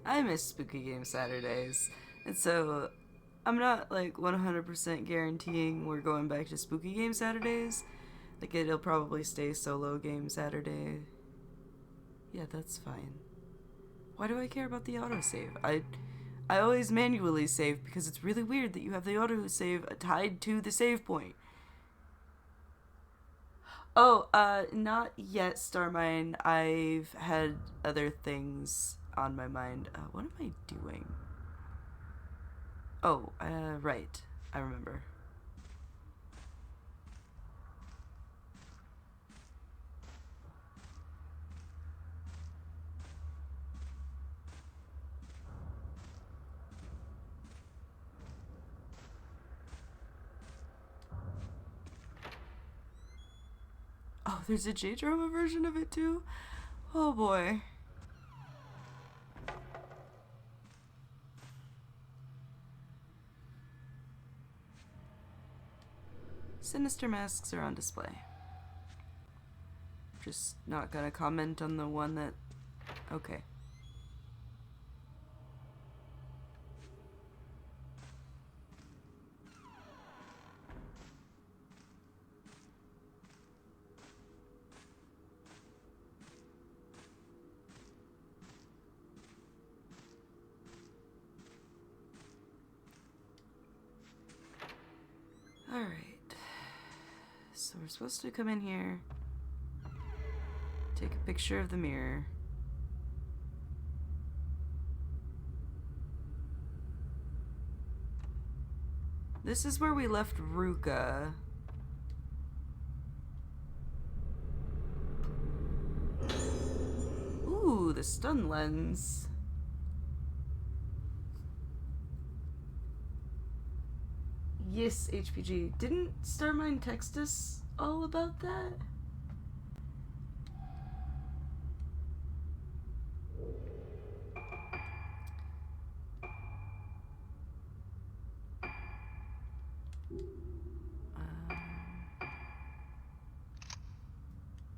I miss Spooky Game Saturdays. And so I'm not like 100% guaranteeing we're going back to Spooky Game Saturdays. Like it'll probably stay Solo Game Saturday. Yeah, that's fine. Why do I care about the autosave? I always manually save because it's really weird that you have the autosave tied to the save point. Oh, not yet, Starmine. I've had other things on my mind. What am I doing? Oh, right. I remember. Oh, there's a J-drama version of it too? Oh boy. Sinister masks are on display. Just not gonna comment on the one that... Okay. Alright. So we're supposed to come in here, take a picture of the mirror. This is where we left Ruka. Ooh, the stun lens. Yes, HPG. Didn't Starmine text us all about that?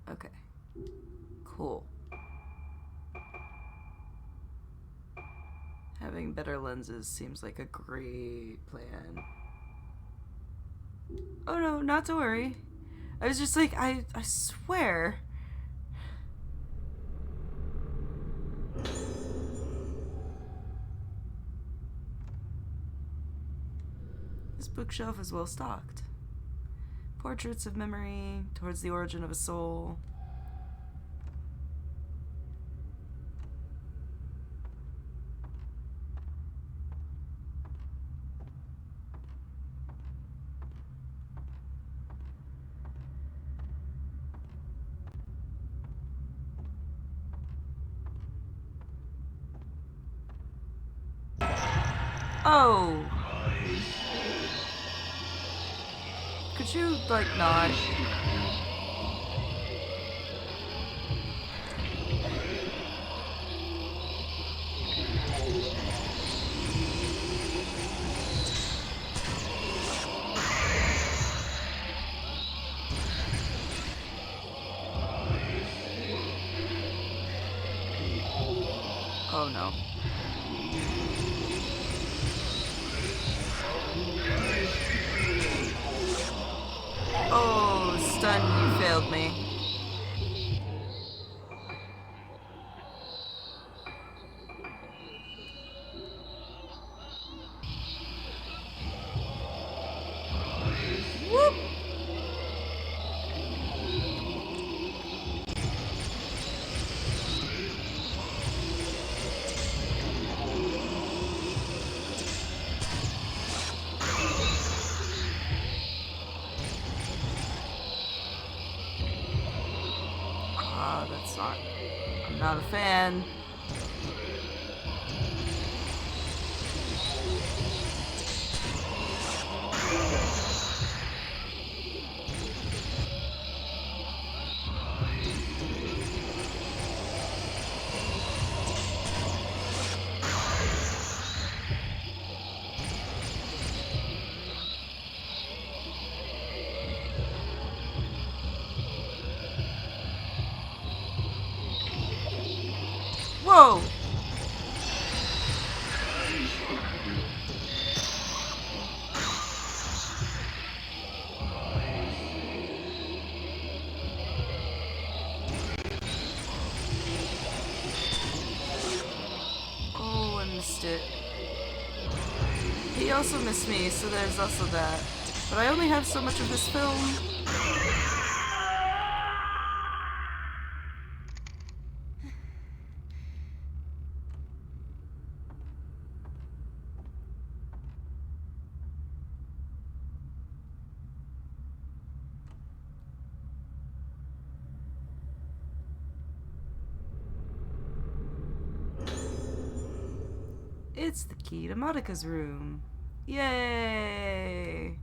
Okay. Cool. Having better lenses seems like a great plan. Oh no, not to worry. I was just like, I swear. This bookshelf is well stocked. Portraits of memory, towards the origin of a soul. Oh! Could you, like, not? Oh no. Oh, stun, you failed me. Whoop! That's not... I'm not a fan. Whoa! missed it. He also missed me, so there's also that. But I only have so much of this film. It's the key to Monica's room. Yay!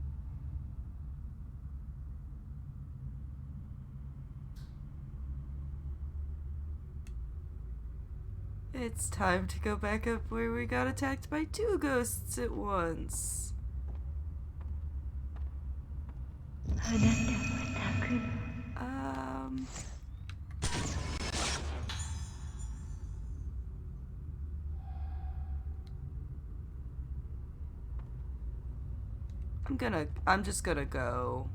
It's time to go back up where we got attacked by 2 ghosts at once. I'm just gonna go.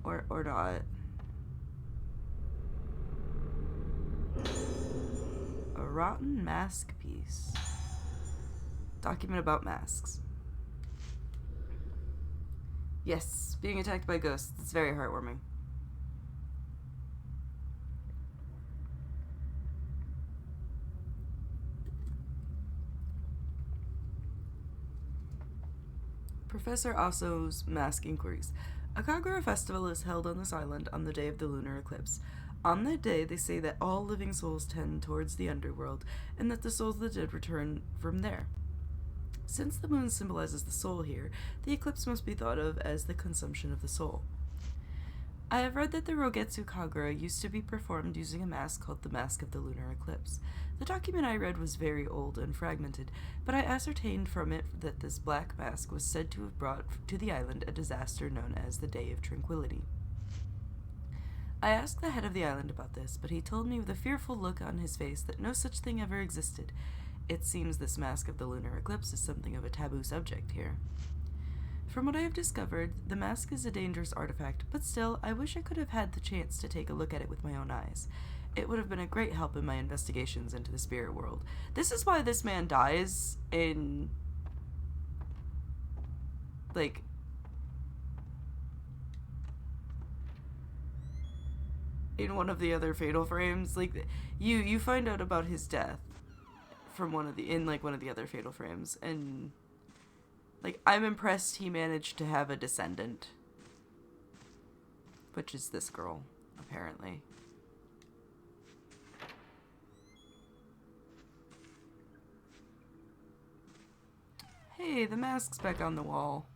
Or not. A rotten mask piece. Document about masks. Yes, being attacked by ghosts. It's very heartwarming. Professor Aso's Mask Inquiries. A Kagura festival is held on this island on the day of the lunar eclipse. On that day, they say that all living souls tend towards the underworld, and that the souls of the dead return from there. Since the moon symbolizes the soul here, the eclipse must be thought of as the consumption of the soul. I have read that the Rogetsu Kagura used to be performed using a mask called the Mask of the Lunar Eclipse. The document I read was very old and fragmented, but I ascertained from it that this black mask was said to have brought to the island a disaster known as the Day of Tranquility. I asked the head of the island about this, but he told me with a fearful look on his face that no such thing ever existed. It seems this Mask of the Lunar Eclipse is something of a taboo subject here. From what I have discovered, the mask is a dangerous artifact, but still, I wish I could have had the chance to take a look at it with my own eyes. It would have been a great help in my investigations into the spirit world. This is why this man dies in, like, in one of the other Fatal Frames. Like, you find out about his death from one of the other Fatal Frames, and like, I'm impressed he managed to have a descendant. Which is this girl, apparently. Hey, the mask's back on the wall.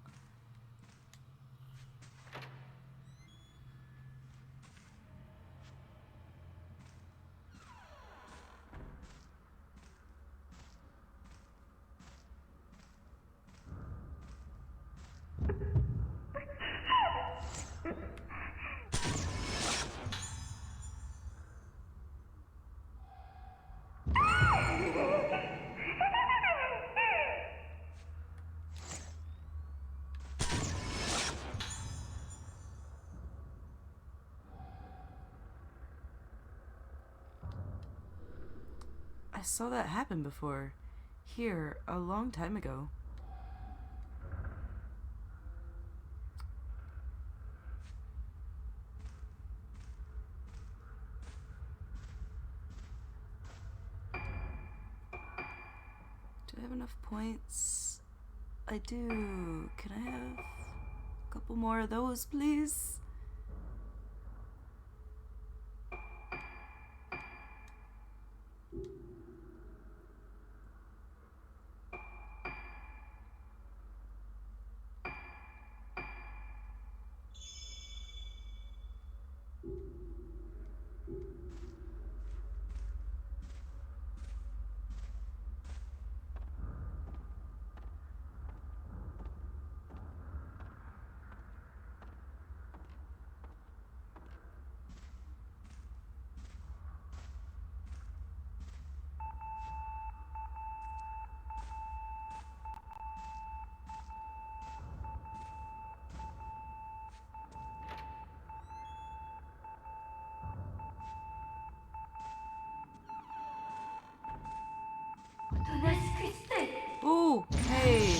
I saw that happen before. Here, a long time ago. Do I have enough points? I do. Can I have a couple more of those, please? away!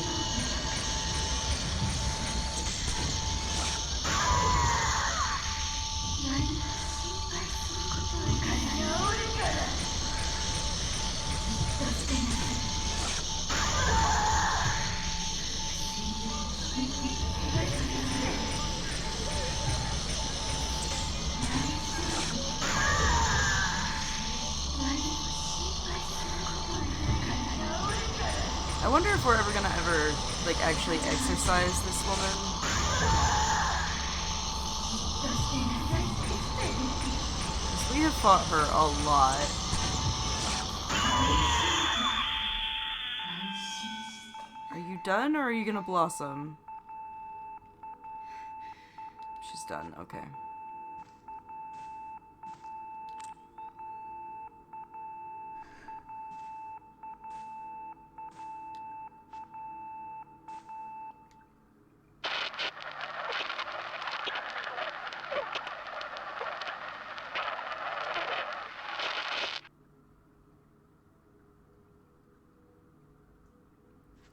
I wonder if we're ever gonna like, actually exorcise this woman. 'Cause we have fought her a lot. Are you done, or are you gonna blossom? She's done, okay.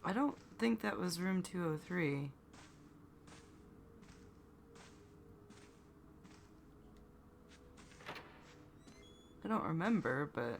I don't think that was room 203. I don't remember, but...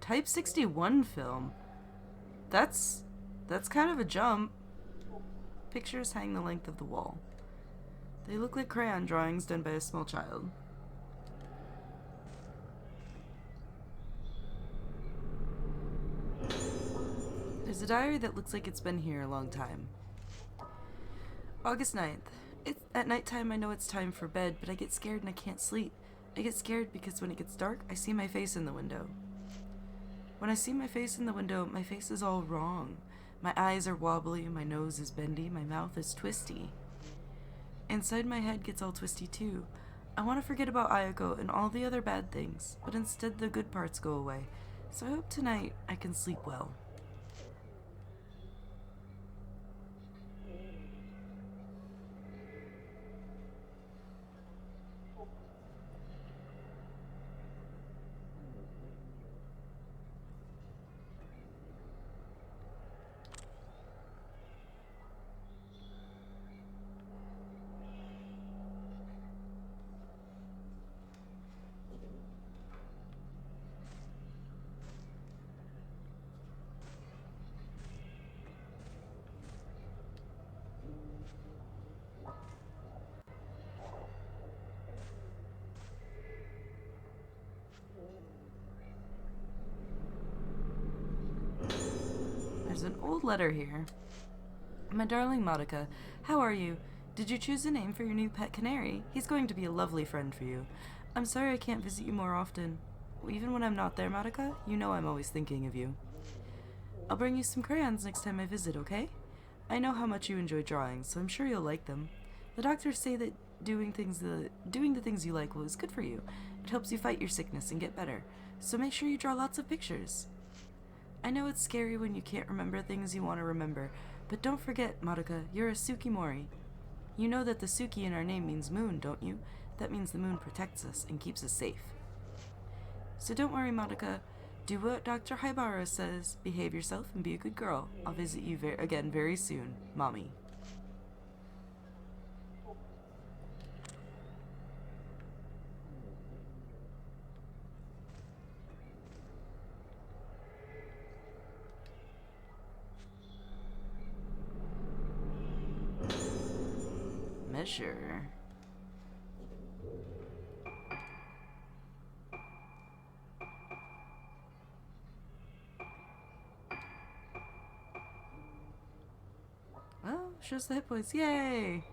Type 61 film? That's kind of a jump. Pictures hang the length of the wall. They look like crayon drawings done by a small child. There's a diary that looks like it's been here a long time. August 9th. At nighttime I know it's time for bed, but I get scared and I can't sleep. I get scared because when it gets dark, I see my face in the window. When I see my face in the window, my face is all wrong. My eyes are wobbly, my nose is bendy, my mouth is twisty. Inside my head gets all twisty too. I want to forget about Ayako and all the other bad things, but instead the good parts go away. So I hope tonight I can sleep well. There's an old letter here. My darling Madoka, how are you? Did you choose a name for your new pet canary? He's going to be a lovely friend for you. I'm sorry I can't visit you more often. Even when I'm not there, Madoka, you know I'm always thinking of you. I'll bring you some crayons next time I visit, okay? I know how much you enjoy drawing, so I'm sure you'll like them. The doctors say that doing the things you like is good for you. It helps you fight your sickness and get better. So make sure you draw lots of pictures. I know it's scary when you can't remember things you want to remember, but don't forget, Madoka, you're a Tsukimori. You know that the Tsuki in our name means moon, don't you? That means the moon protects us and keeps us safe. So don't worry, Madoka. Do what Dr. Haibara says. Behave yourself and be a good girl. I'll visit you again very soon, Mommy. measure. Oh, shows the hit points. Yay!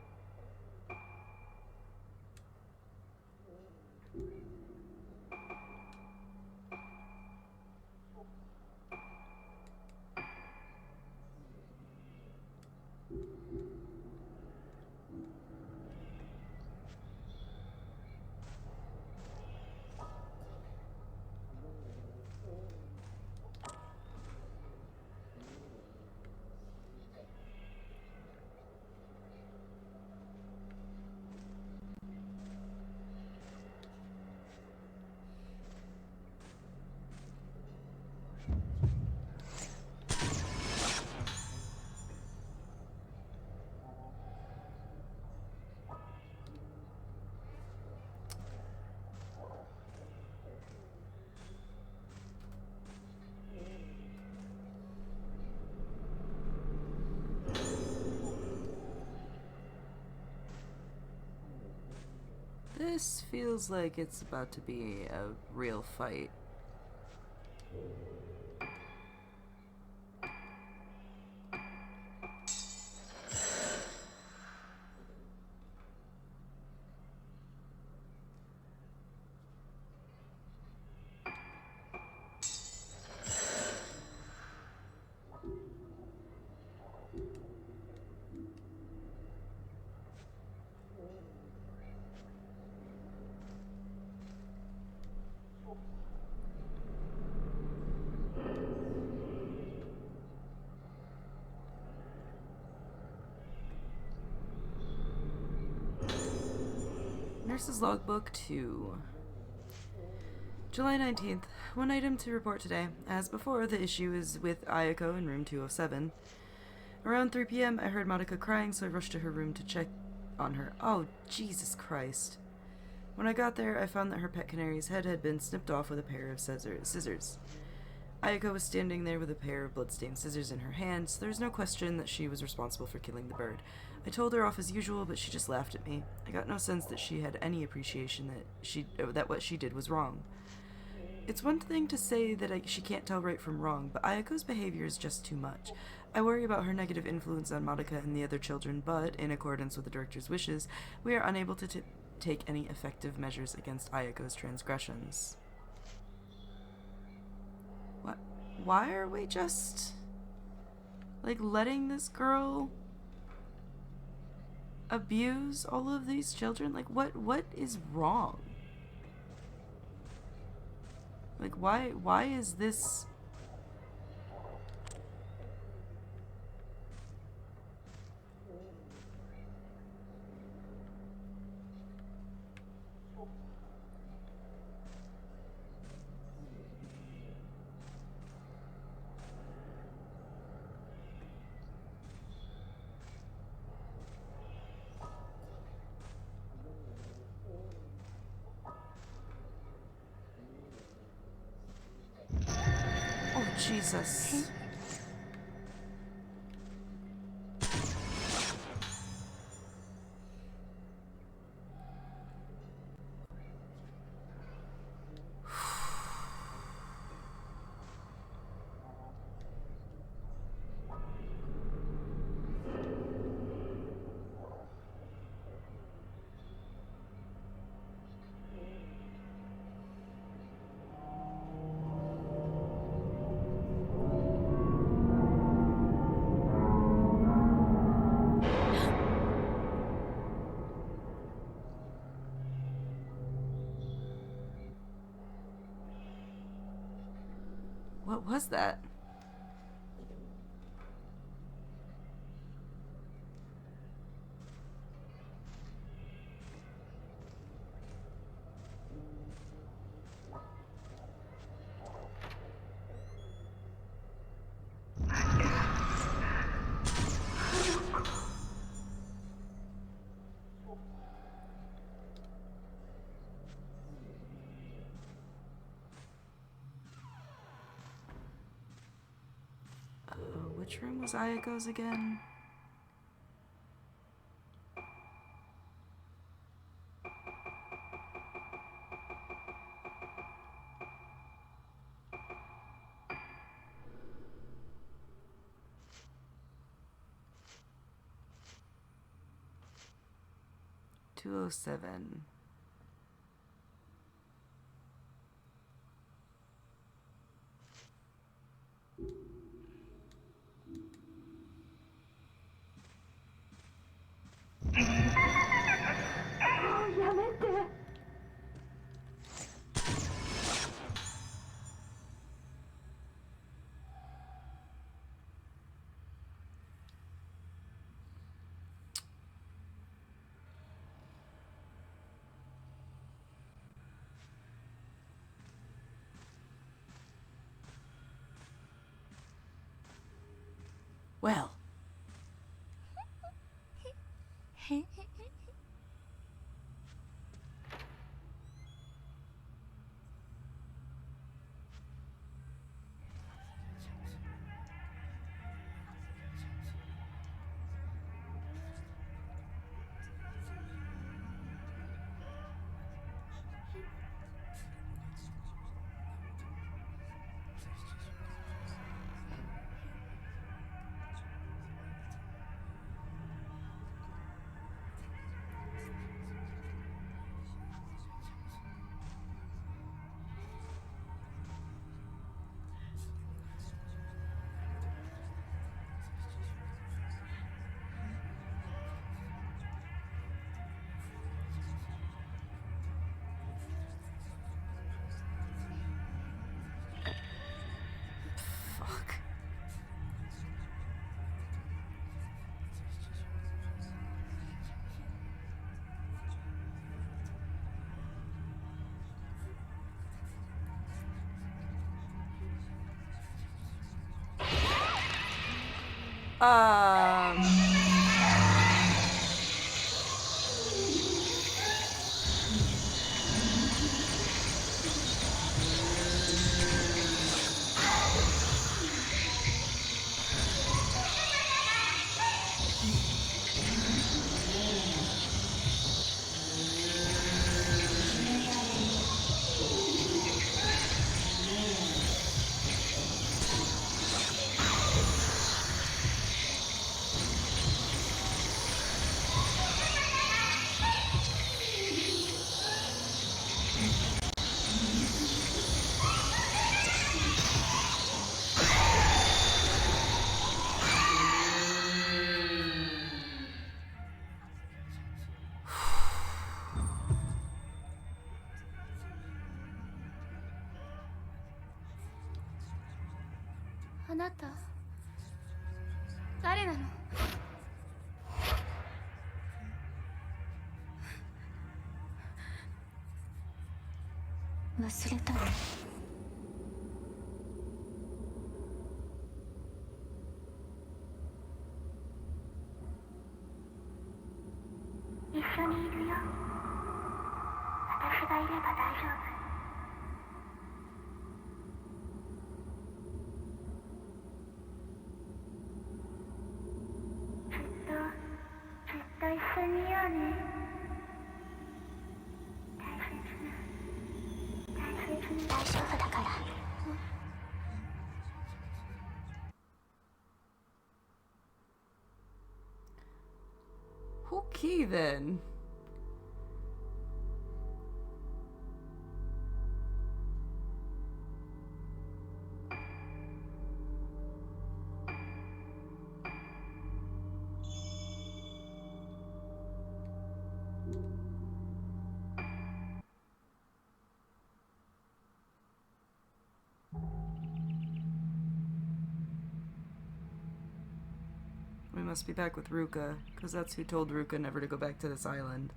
This feels like it's about to be a real fight. Nurse's Logbook 2. July 19th. One item to report today. As before, the issue is with Ayako in room 207. Around 3 p.m., I heard Madoka crying, so I rushed to her room to check on her. Oh, Jesus Christ. When I got there, I found that her pet canary's head had been snipped off with a pair of scissors. Ayako was standing there with a pair of bloodstained scissors in her hand, so there was no question that she was responsible for killing the bird. I told her off as usual, but she just laughed at me. I got no sense that she had any appreciation that what she did was wrong. It's one thing to say that she can't tell right from wrong, but Ayako's behavior is just too much. I worry about her negative influence on Madoka and the other children, but, in accordance with the director's wishes, we are unable to take any effective measures against Ayako's transgressions. What? Why are we just, letting this girl abuse all of these children? What is wrong? Why is this... Oh, Jesus. What was that? Which room was Ayako's again? 207. Well. Fuck. Um... Okay, then. We must be back with Ruka, because that's who told Ruka never to go back to this island.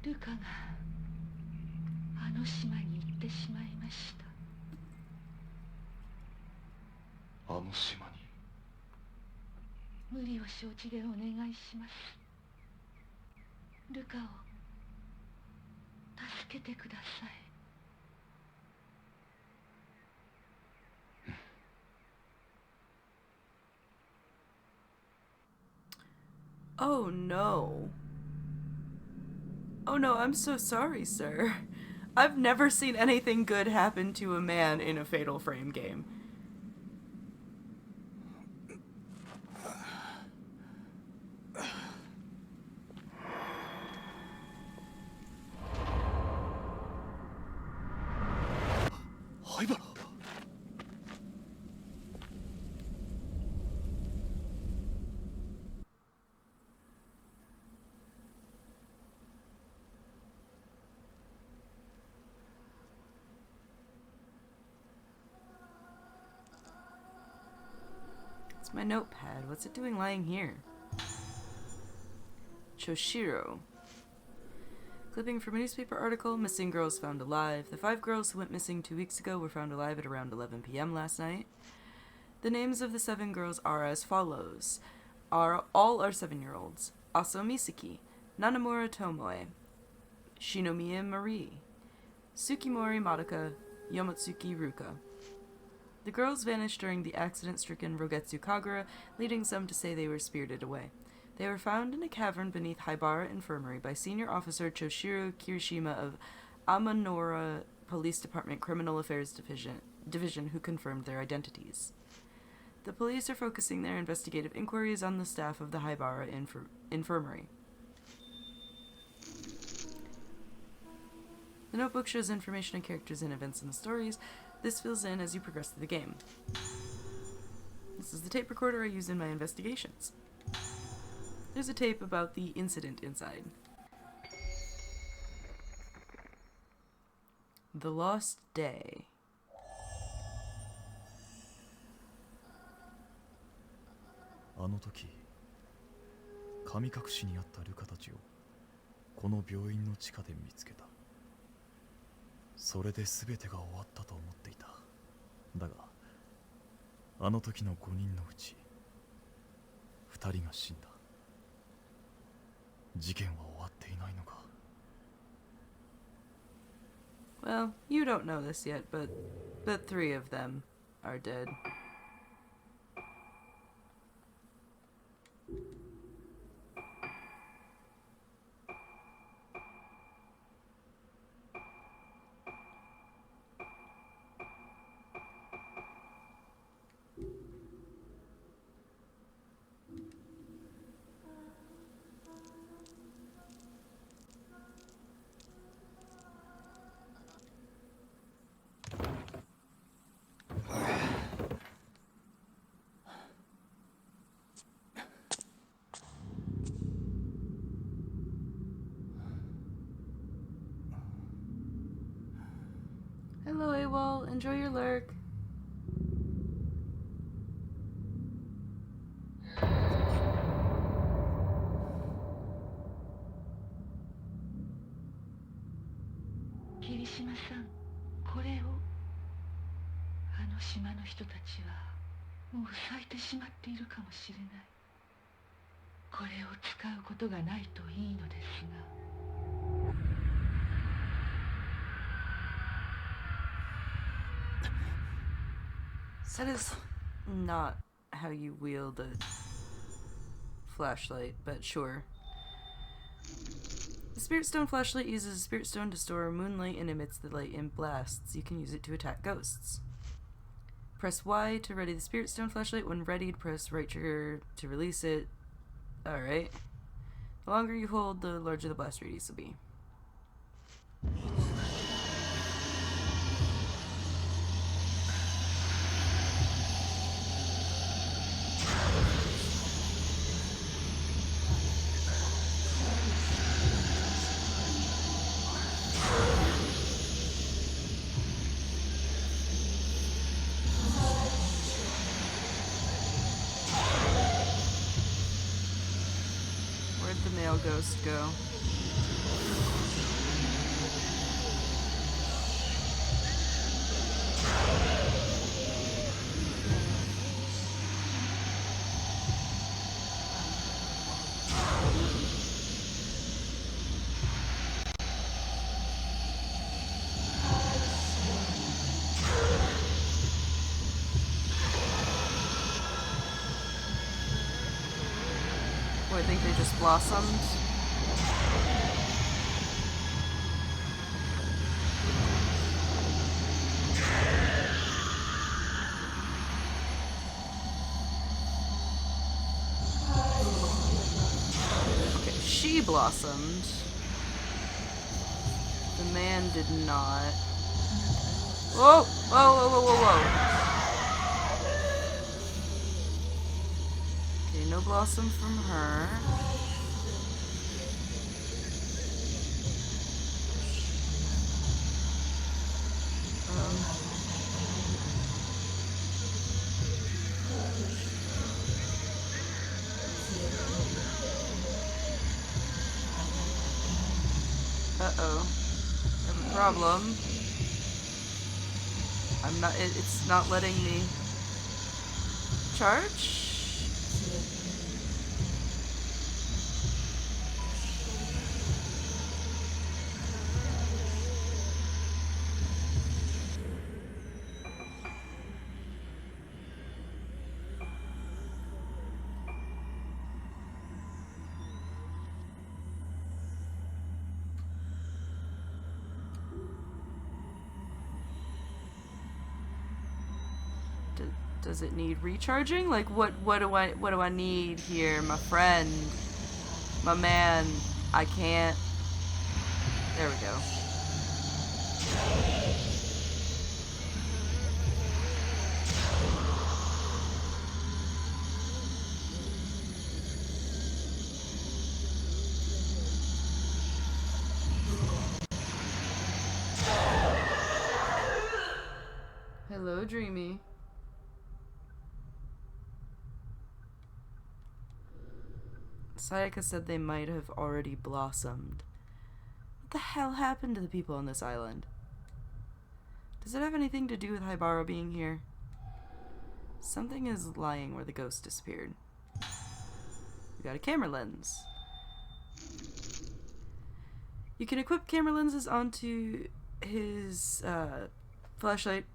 Ruka があの島に行ってしまいました。あの島に？無理を承知でお願いします。ルカを助けてください。Oh no. Oh no, I'm so sorry, sir. I've never seen anything good happen to a man in a Fatal Frame game. It's my notepad. What's it doing lying here? Choshiro. Clipping from a newspaper article, missing girls found alive. The 5 girls who went missing 2 weeks ago were found alive at around 11 p.m. last night. The names of the 7 girls are as follows. All are 7-year-olds. Aso Misaki, Nanamura Tomoe, Shinomiya Marie, Tsukimori Madoka, Yomotsuki Ruka. The girls vanished during the accident-stricken Rogetsu Kagura, leading some to say they were spirited away. They were found in a cavern beneath Haibara Infirmary by Senior Officer Choshiro Kirishima of Amanora Police Department Criminal Affairs Division, who confirmed their identities. The police are focusing their investigative inquiries on the staff of the Haibara Infirmary. The notebook shows information on characters and events in the stories. This fills in as you progress through the game. This is the tape recorder I use in my investigations. There's a tape about the incident inside. The Lost Day. あの時神隠しにあったルカたちをこの病院の地下で見つけた。それで全てが終わったと思っていた。だがあの時の5人のうち2人が死んだ。事件は終わっていないのか。 Well, you don't know this yet, but 3 of them are dead. Hello, AWOL. Enjoy your lurk. Kirishima-san, これをあの島の人たちはもう咲いてしまっているかもしれない。これを使うことがないといいのですが。 That is not how you wield a flashlight, but sure. The Spirit Stone flashlight uses a Spirit Stone to store moonlight and emits the light in blasts. You can use it to attack ghosts. Press Y to ready the Spirit Stone flashlight. When readied, press right trigger to release it. Alright. The longer you hold, the larger the blast radius will be. Where'd the male ghost go? Oh, I think they just blossomed. Okay, she blossomed. The man did not. Whoa! Whoa, whoa, whoa, whoa, whoa. Okay, no blossom from her. problem. It's not letting me charge. Does it need recharging? Like what do I need here, my friend? My man, I can't. There we go. Hello, Dreamy. Sayaka said they might have already blossomed. What the hell happened to the people on this island? Does it have anything to do with Haibara being here? Something is lying where the ghost disappeared. We got a camera lens. You can equip camera lenses onto his flashlight.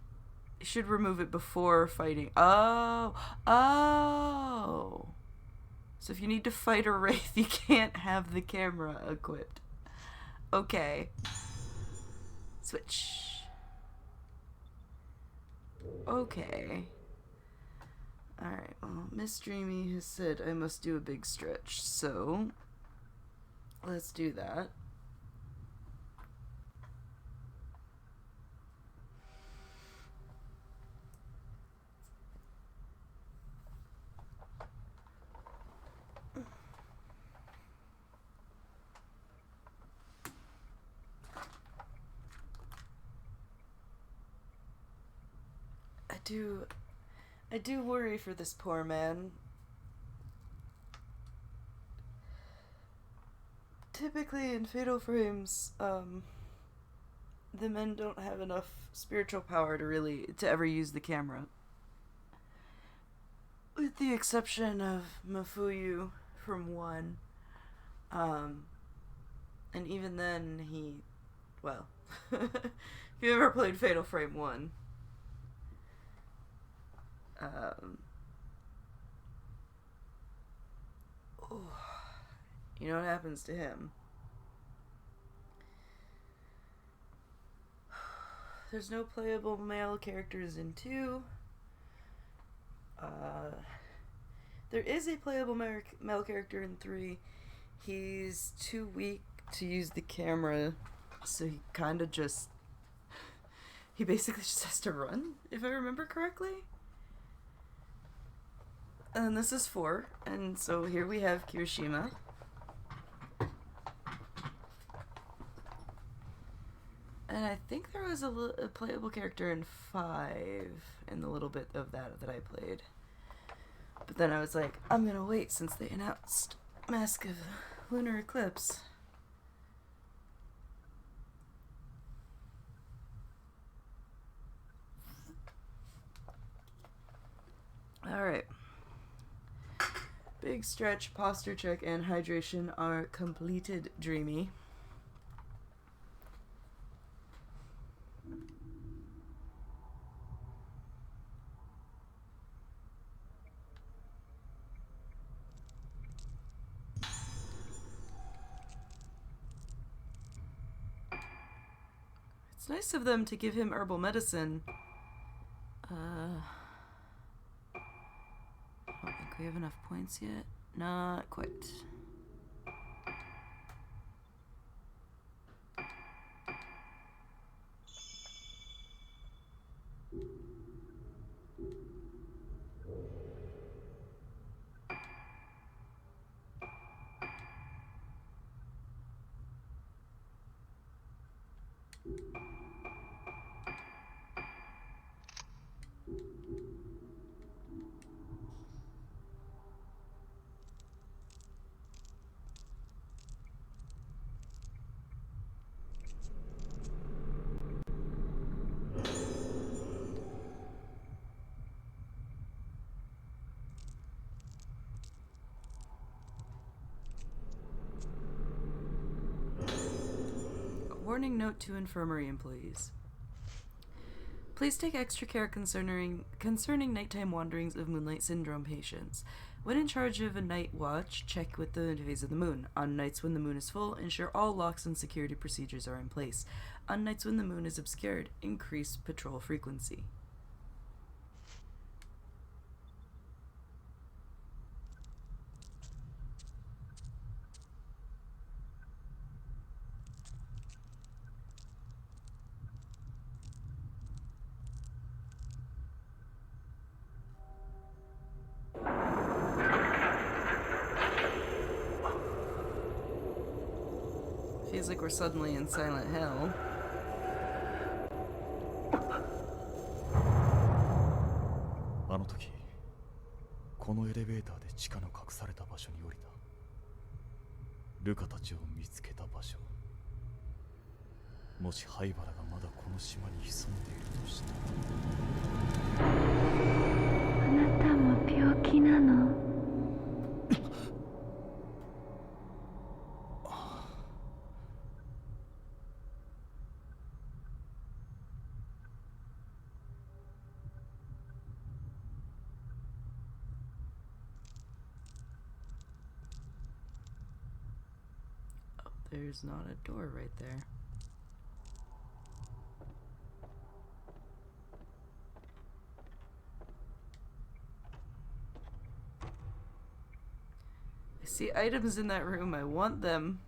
You should remove it before fighting. Oh! So if you need to fight a wraith, you can't have the camera equipped. Okay. Switch. Okay. Alright, well, Miss Dreamy has said I must do a big stretch, so let's do that. I do worry for this poor man. Typically in Fatal Frames, the men don't have enough spiritual power to ever use the camera. With the exception of Mafuyu from 1. And even then well, if you ever played Fatal Frame 1, you know what happens to him. There's no playable male characters in 2. There is a playable male character in 3. He's too weak to use the camera, so he basically just has to run, if I remember correctly. And this is 4, and so here we have Kirishima. And I think there was a playable character in 5, in the little bit of that I played. But then I was like, I'm gonna wait since they announced Mask of Lunar Eclipse. Alright. Big stretch, posture check, and hydration are completed, Dreamy. It's nice of them to give him herbal medicine. I don't think we have enough points yet. Not quite. warning note to infirmary employees. Please take extra care concerning nighttime wanderings of Moonlight Syndrome patients. When in charge of a night watch, check with the phase of the moon. On nights when the moon is full, ensure all locks and security procedures are in place. On nights when the moon is obscured, increase patrol frequency. Feels like we're suddenly in Silent Hill. That このエレベーターで地下の隠された場所に降りた。ルカたちを見つけた場所。もし灰原がまだこの島に潜んでいるとしたら。あなたも病気なの？There's not a door right there. I see items in that room. I want them.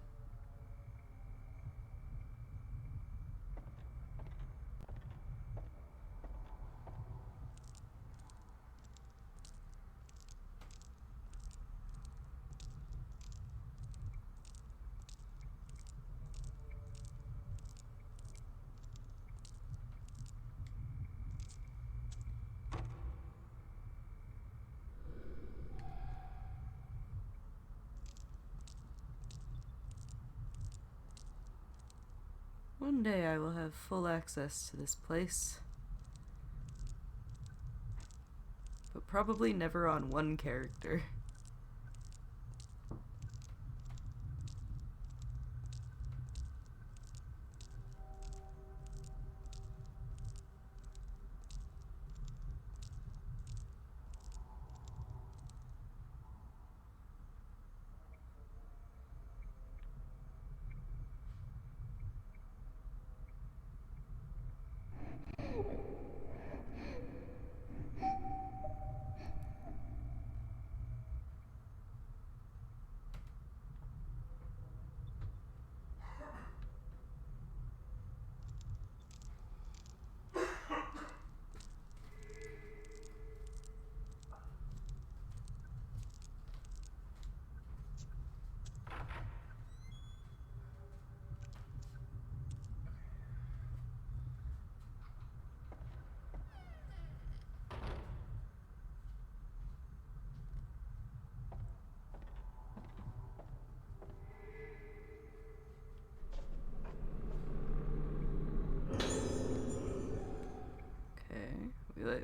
One day I will have full access to this place. But probably never on one character.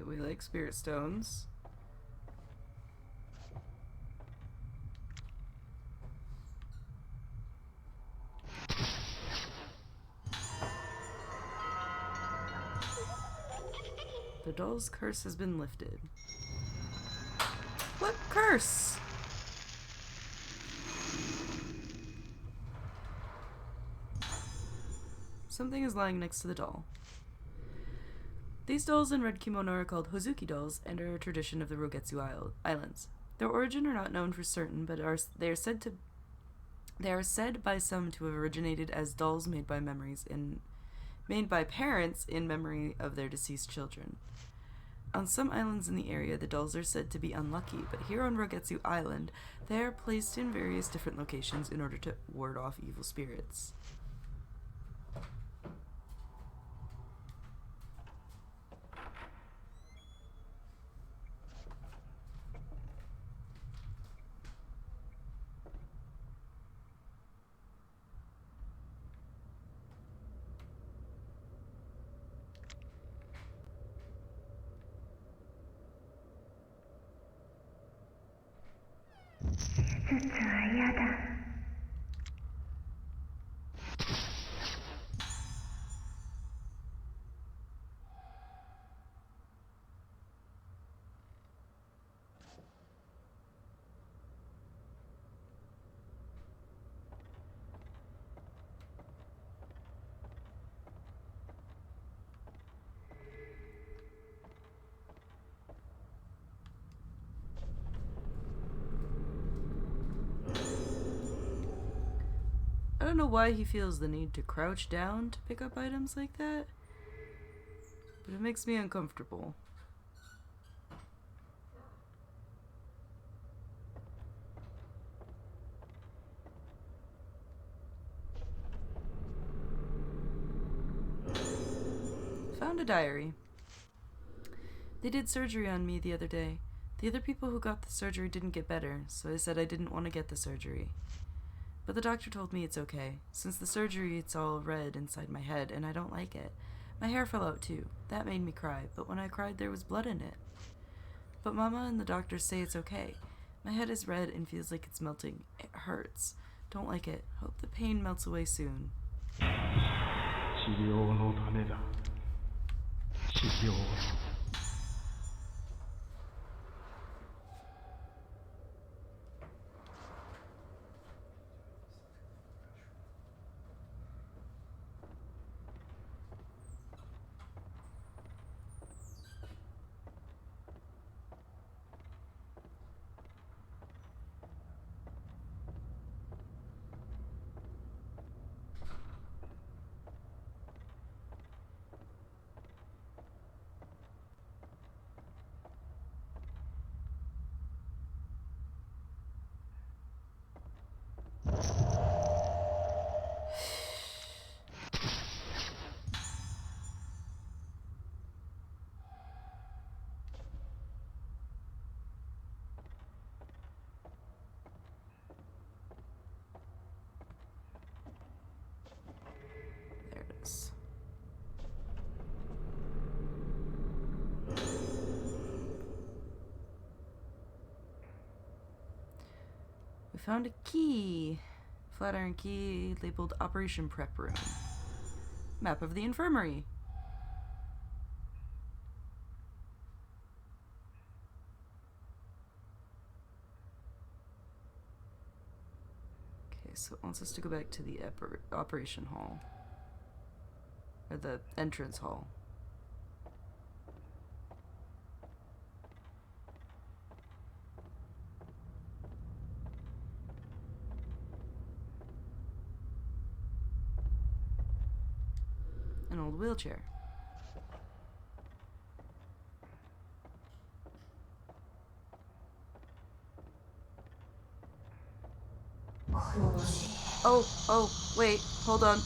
We like spirit stones. The doll's curse has been lifted. What curse? Something is lying next to the doll. These dolls in red kimono are called Hozuki dolls and are a tradition of the Rogetsu Islands. Their origin are not known for certain, but they are said by some to have originated as dolls made by parents in memory of their deceased children. On some islands in the area, the dolls are said to be unlucky, but here on Rogetsu Island, they are placed in various different locations in order to ward off evil spirits. don't know why he feels the need to crouch down to pick up items like that, but it makes me uncomfortable. Found a diary. They did surgery on me the other day. The other people who got the surgery didn't get better, so I said I didn't want to get the surgery. But the doctor told me it's okay. Since the surgery, it's all red inside my head, and I don't like it. My hair fell out too. That made me cry, but when I cried, there was blood in it. But Mama and the doctors say it's okay. My head is red and feels like it's melting. It hurts. Don't like it. Hope the pain melts away soon. 治療のためだ。治療の。There it is. We found a key. Flatiron key labeled Operation Prep Room. Map of the infirmary. Okay, so it wants us to go back to the operation hall. Or the entrance hall. An old wheelchair. Oh, wait, hold on.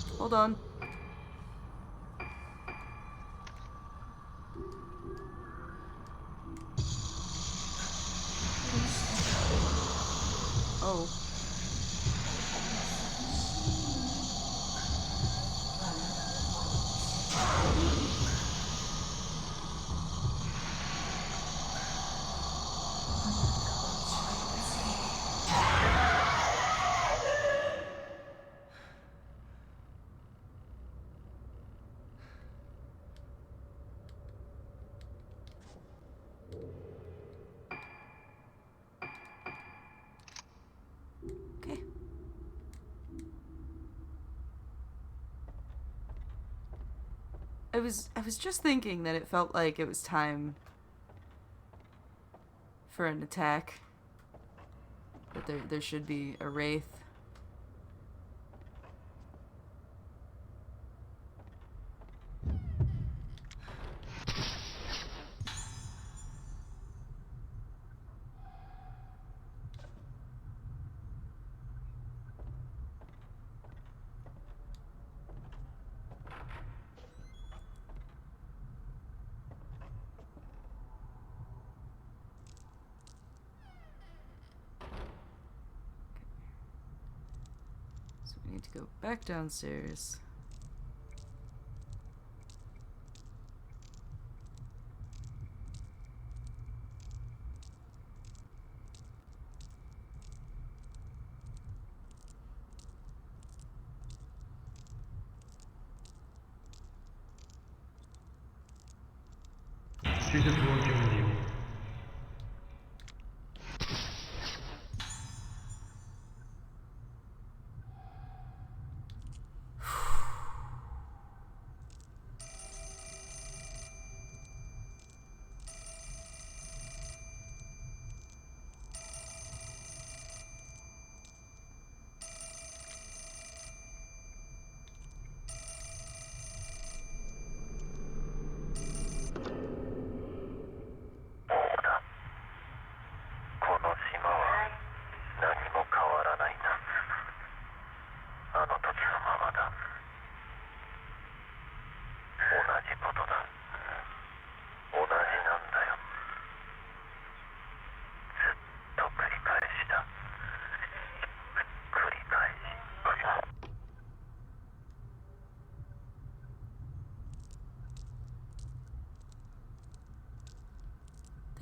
Oh. Okay. I was just thinking that it felt like it was time for an attack. That there should be a wraith. So we need to go back downstairs.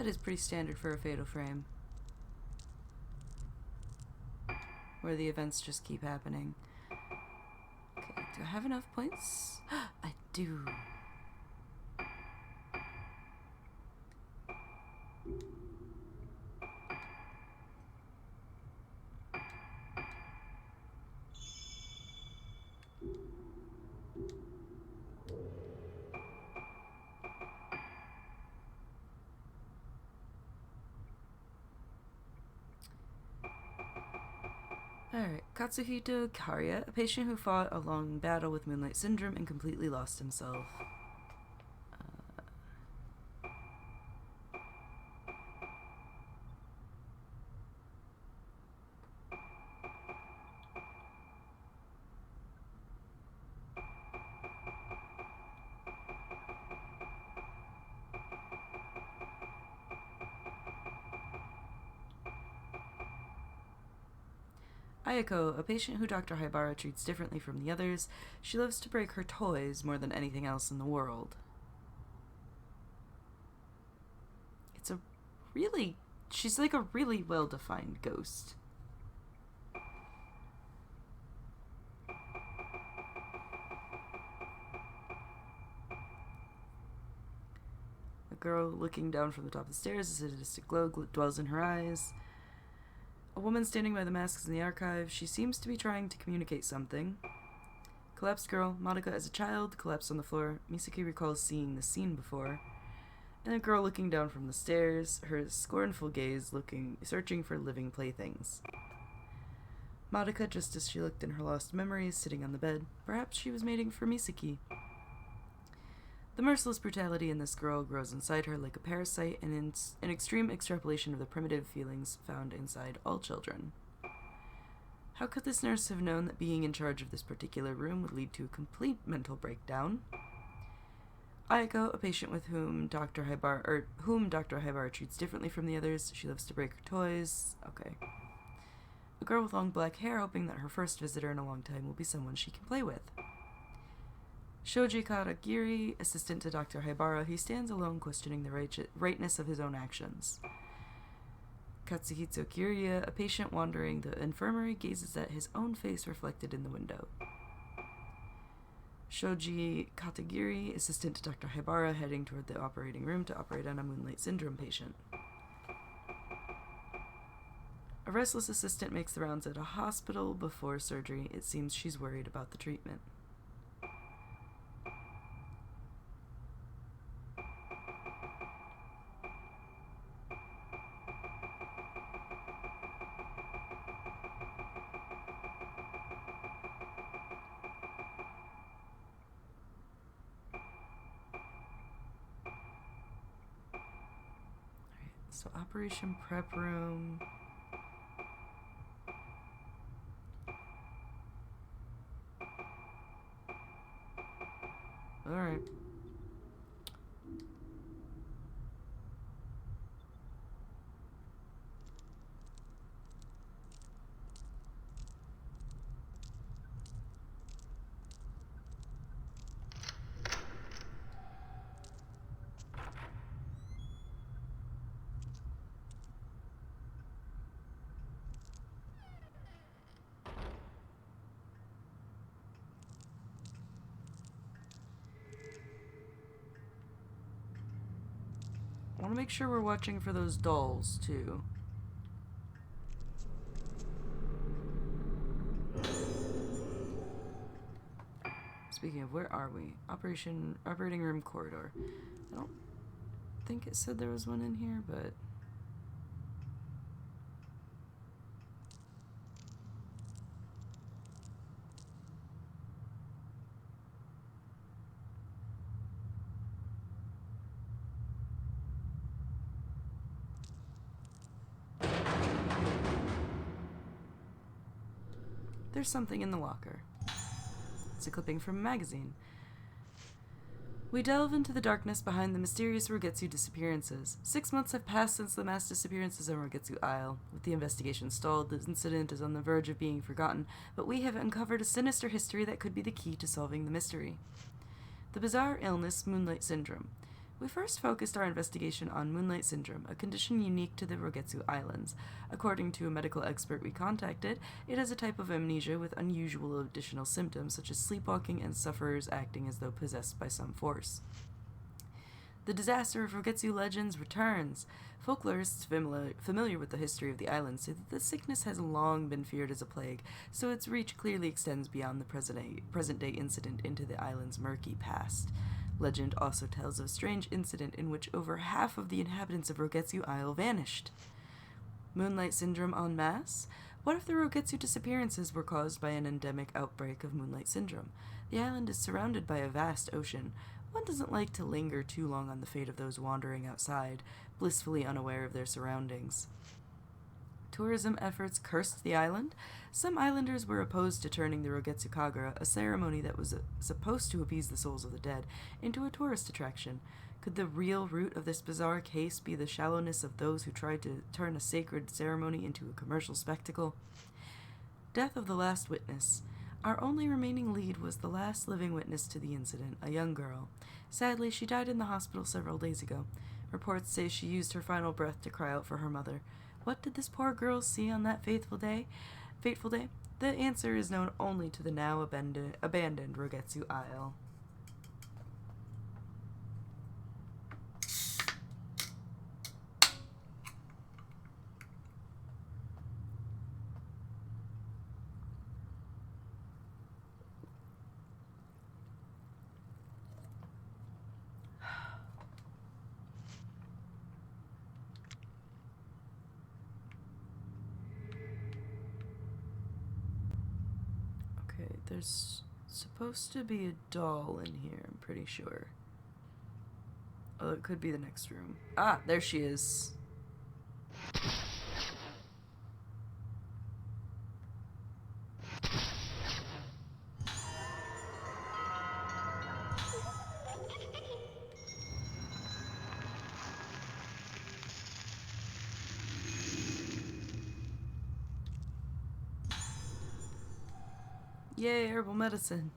That is pretty standard for a fatal frame, where the events just keep happening. Okay, do I have enough points? I do. Alright, Katsuhito Karya, a patient who fought a long battle with Moonlight Syndrome and completely lost himself. Ayako, a patient who Dr. Haibara treats differently from the others. She loves to break her toys more than anything else in the world. She's like a really well-defined ghost. A girl looking down from the top of the stairs, a sadistic glow dwells in her eyes. A woman standing by the masks in the archive. She seems to be trying to communicate something. Collapsed girl. Madoka as a child, collapsed on the floor. Misaki recalls seeing the scene before. And a girl looking down from the stairs, her scornful gaze searching for living playthings. Madoka, just as she looked in her lost memories, sitting on the bed. Perhaps she was mating for Misaki. The merciless brutality in this girl grows inside her like a parasite, and an extreme extrapolation of the primitive feelings found inside all children. How could this nurse have known that being in charge of this particular room would lead to a complete mental breakdown? Ayako, a patient with whom Dr. Haibara treats differently from the others. She loves to break her toys. Okay. A girl with long black hair, hoping that her first visitor in a long time will be someone she can play with. Shoji Katagiri, assistant to Dr. Haibara, he stands alone questioning the rightness of his own actions. Katsuhito Kirya, a patient wandering the infirmary, gazes at his own face reflected in the window. Shoji Katagiri, assistant to Dr. Haibara, heading toward the operating room to operate on a Moonlight Syndrome patient. A restless assistant makes the rounds at a hospital before surgery. It seems she's worried about the treatment. So Operation Prep Room. Alright. I want to make sure we're watching for those dolls, too. Speaking of, where are we? Operating room corridor. I don't think it said there was one in here, but... There's something in the locker. It's a clipping from a magazine. We delve into the darkness behind the mysterious Rogetsu disappearances. 6 months have passed since the mass disappearances on Rogetsu Isle. With the investigation stalled, the incident is on the verge of being forgotten, but we have uncovered a sinister history that could be the key to solving the mystery. The bizarre illness, Moonlight Syndrome. We first focused our investigation on Moonlight Syndrome, a condition unique to the Rogetsu Islands. According to a medical expert we contacted, it is a type of amnesia with unusual additional symptoms such as sleepwalking and sufferers acting as though possessed by some force. The disaster of Rogetsu legends returns. Folklorists familiar with the history of the island say that the sickness has long been feared as a plague, so its reach clearly extends beyond the present-day incident into the island's murky past. Legend also tells of a strange incident in which over half of the inhabitants of Rogetsu Isle vanished. Moonlight Syndrome en masse? What if the Rogetsu disappearances were caused by an endemic outbreak of Moonlight Syndrome? The island is surrounded by a vast ocean. One doesn't like to linger too long on the fate of those wandering outside, blissfully unaware of their surroundings. Tourism efforts cursed the island. Some islanders were opposed to turning the Rogetsu Kagura, a ceremony that was supposed to appease the souls of the dead, into a tourist attraction. Could the real root of this bizarre case be the shallowness of those who tried to turn a sacred ceremony into a commercial spectacle? Death of the last witness. Our only remaining lead was the last living witness to the incident, a young girl. Sadly, she died in the hospital several days ago. Reports say she used her final breath to cry out for her mother. What did this poor girl see on that fateful day? The answer is known only to the now abandoned Rogetsu Isle. Okay, there's supposed to be a doll in here, I'm pretty sure. Oh, it could be the next room. Ah, there she is. Yay, herbal medicine.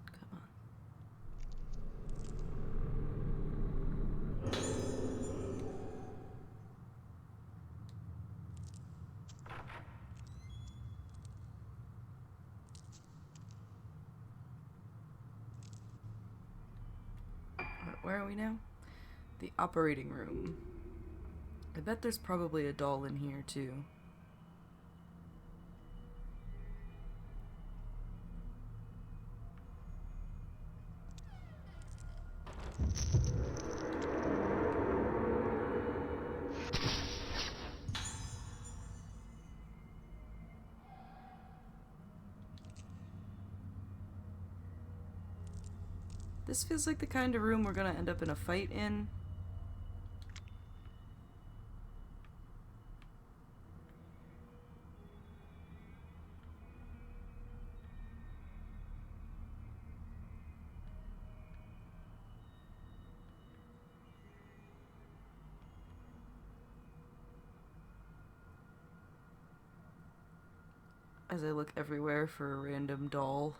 Come on. Where are we now? The operating room. I bet there's probably a doll in here, too. This feels like the kind of room we're gonna end up in a fight in. As I look everywhere for a random doll.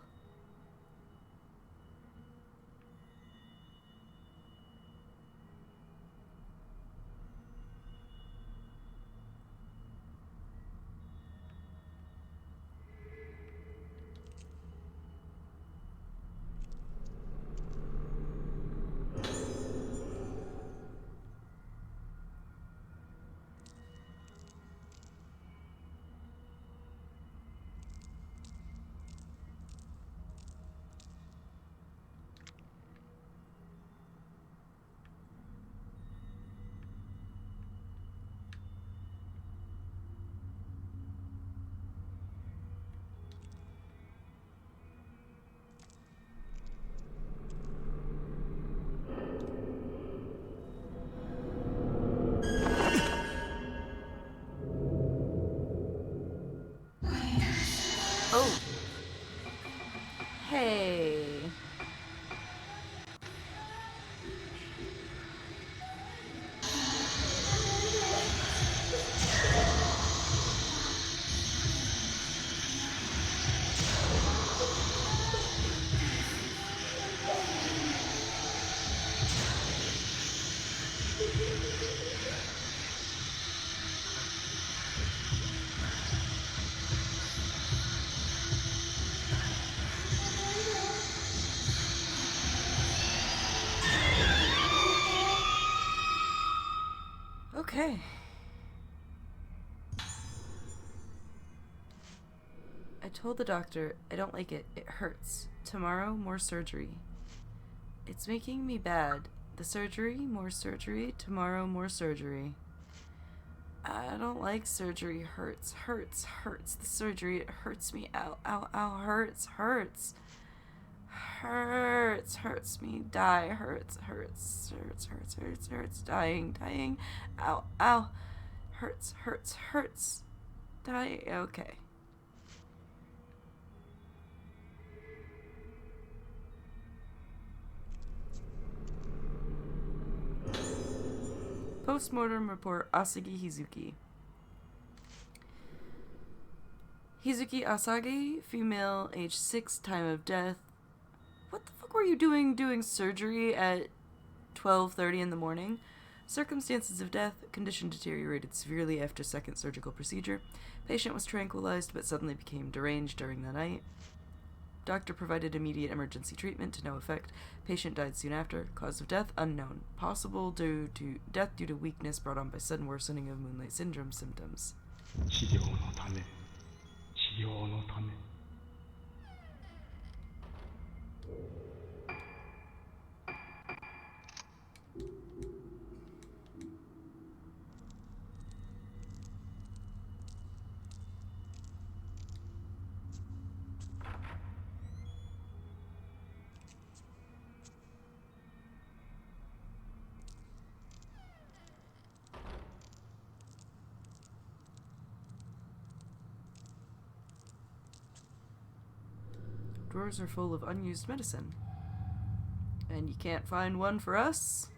Oh! Hey! Okay. I told the doctor I don't like it. It hurts. Tomorrow, more surgery. It's making me bad. The surgery, more surgery. Tomorrow, more surgery. I don't like surgery. Hurts, hurts, hurts. The surgery, it hurts me. Ow, ow, ow. Hurts, hurts. Hurts, hurts me. Die, hurts, hurts, hurts, hurts, hurts, hurts. Dying, dying. Ow, ow. Hurts, hurts, hurts. Die. Okay. Postmortem report Asagi Hizuki. Hizuki Asagi, female, age 6, time of death. What the fuck were you doing surgery at 12:30 in the morning? Circumstances of death, condition deteriorated severely after second surgical procedure. Patient was tranquilized but suddenly became deranged during the night. Doctor provided immediate emergency treatment to no effect. Patient died soon after. Cause of death unknown. Possible due to death due to weakness brought on by sudden worsening of Moonlight Syndrome symptoms. 治療のため治療のため Drawers are full of unused medicine. And you can't find one for us?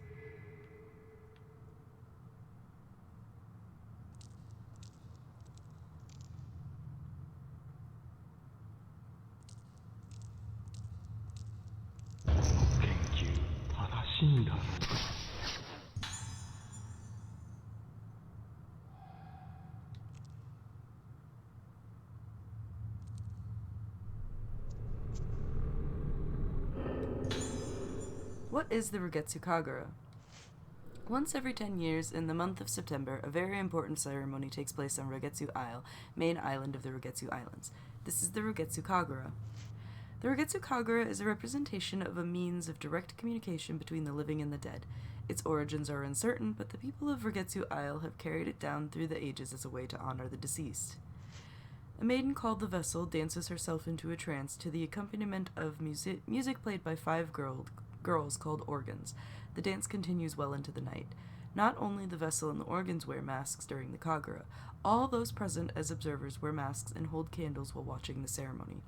What is the Rugetsu Kagura? Once every 10 years, in the month of September, a very important ceremony takes place on Rugetsu Isle, main island of the Rugetsu Islands. This is the Rugetsu Kagura. The Rugetsu Kagura is a representation of a means of direct communication between the living and the dead. Its origins are uncertain, but the people of Rugetsu Isle have carried it down through the ages as a way to honor the deceased. A maiden called the Vessel dances herself into a trance to the accompaniment of music played by 5 girls called organs. The dance continues well into the night. Not only the Vessel and the organs wear masks during the Kagura, all those present as observers wear masks and hold candles while watching the ceremony.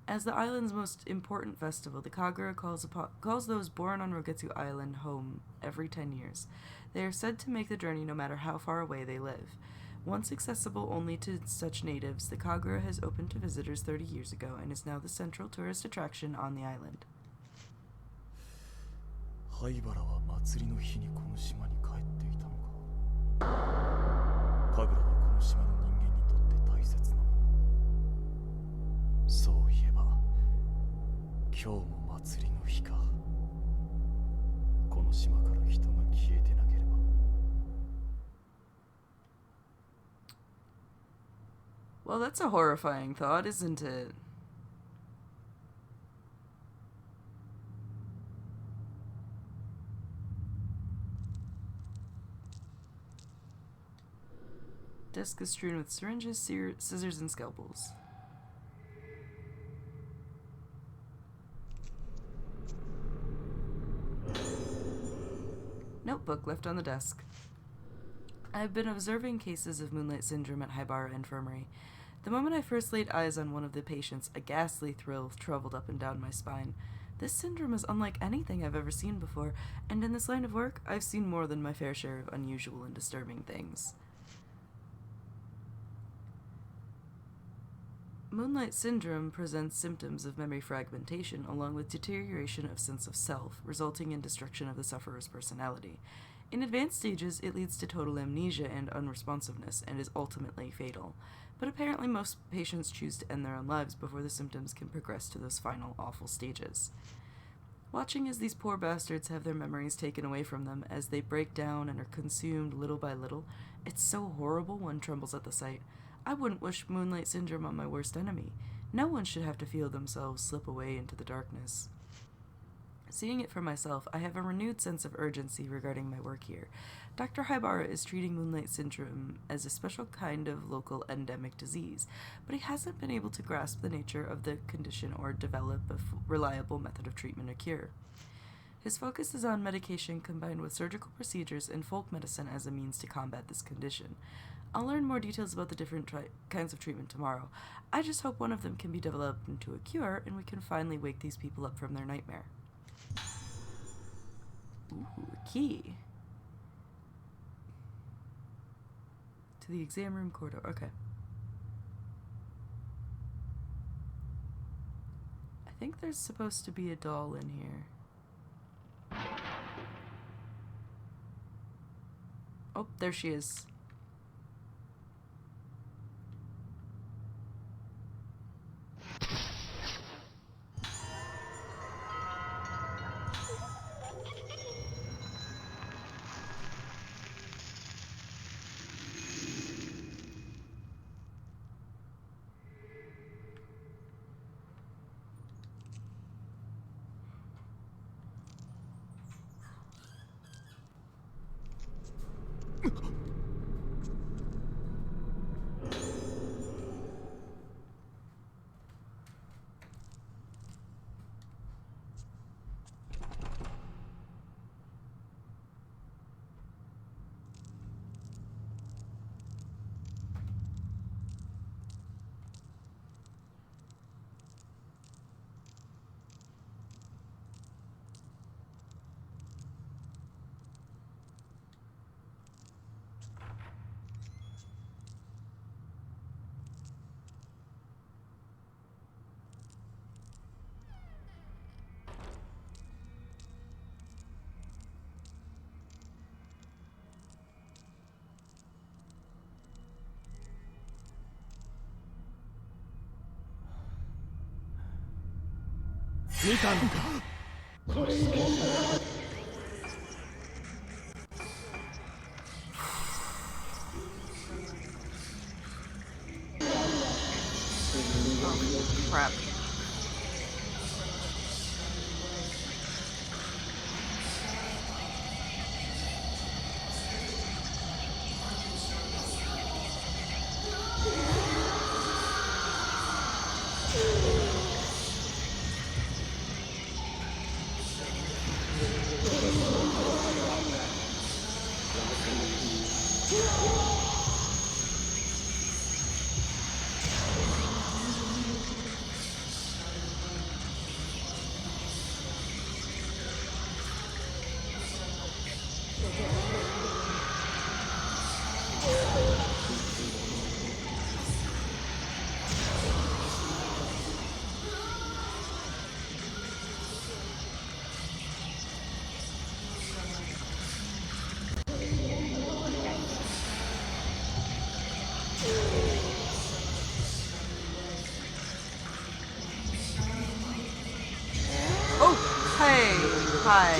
As the island's most important festival, the Kagura calls those born on Rugetsu Island home every 10 years. They are said to make the journey no matter how far away they live. Once accessible only to such natives, the Kagura has opened to visitors 30 years ago and is now the central tourist attraction on the island. 灰原は祭りの日にこの島に帰っていたのか。神楽はこの島の人間にとって大切なもの。そういえば今日も祭りの日か。この島から人が消えてなければ。Well, that's a horrifying thought, isn't it? Desk is strewn with syringes, scissors, and scalpels. Notebook left on the desk. I've been observing cases of Moonlight Syndrome at Haibara Infirmary. The moment I first laid eyes on one of the patients, a ghastly thrill traveled up and down my spine. This syndrome is unlike anything I've ever seen before, and in this line of work, I've seen more than my fair share of unusual and disturbing things. Moonlight Syndrome presents symptoms of memory fragmentation along with deterioration of sense of self, resulting in destruction of the sufferer's personality. In advanced stages, it leads to total amnesia and unresponsiveness, and is ultimately fatal. But apparently most patients choose to end their own lives before the symptoms can progress to those final awful stages. Watching as these poor bastards have their memories taken away from them as they break down and are consumed little by little, it's so horrible one trembles at the sight. I wouldn't wish Moonlight Syndrome on my worst enemy. No one should have to feel themselves slip away into the darkness. Seeing it for myself, I have a renewed sense of urgency regarding my work here. Dr. Haibara is treating Moonlight Syndrome as a special kind of local endemic disease, but he hasn't been able to grasp the nature of the condition or develop a reliable method of treatment or cure. His focus is on medication combined with surgical procedures and folk medicine as a means to combat this condition. I'll learn more details about the different kinds of treatment tomorrow. I just hope one of them can be developed into a cure and we can finally wake these people up from their nightmare. Ooh, a key. To the exam room corridor. Okay. I think there's supposed to be a doll in here. Oh, there she is. Crap. Oh, hey, hi.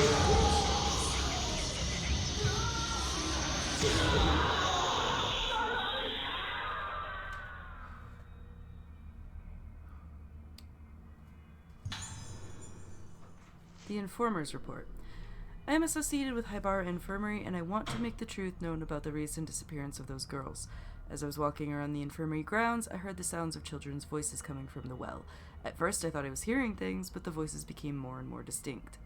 The Informer's Report. I am associated with Haibara Infirmary, and I want to make the truth known about the recent disappearance of those girls. As I was walking around the infirmary grounds, I heard the sounds of children's voices coming from the well. At first I thought I was hearing things, but the voices became more and more distinct.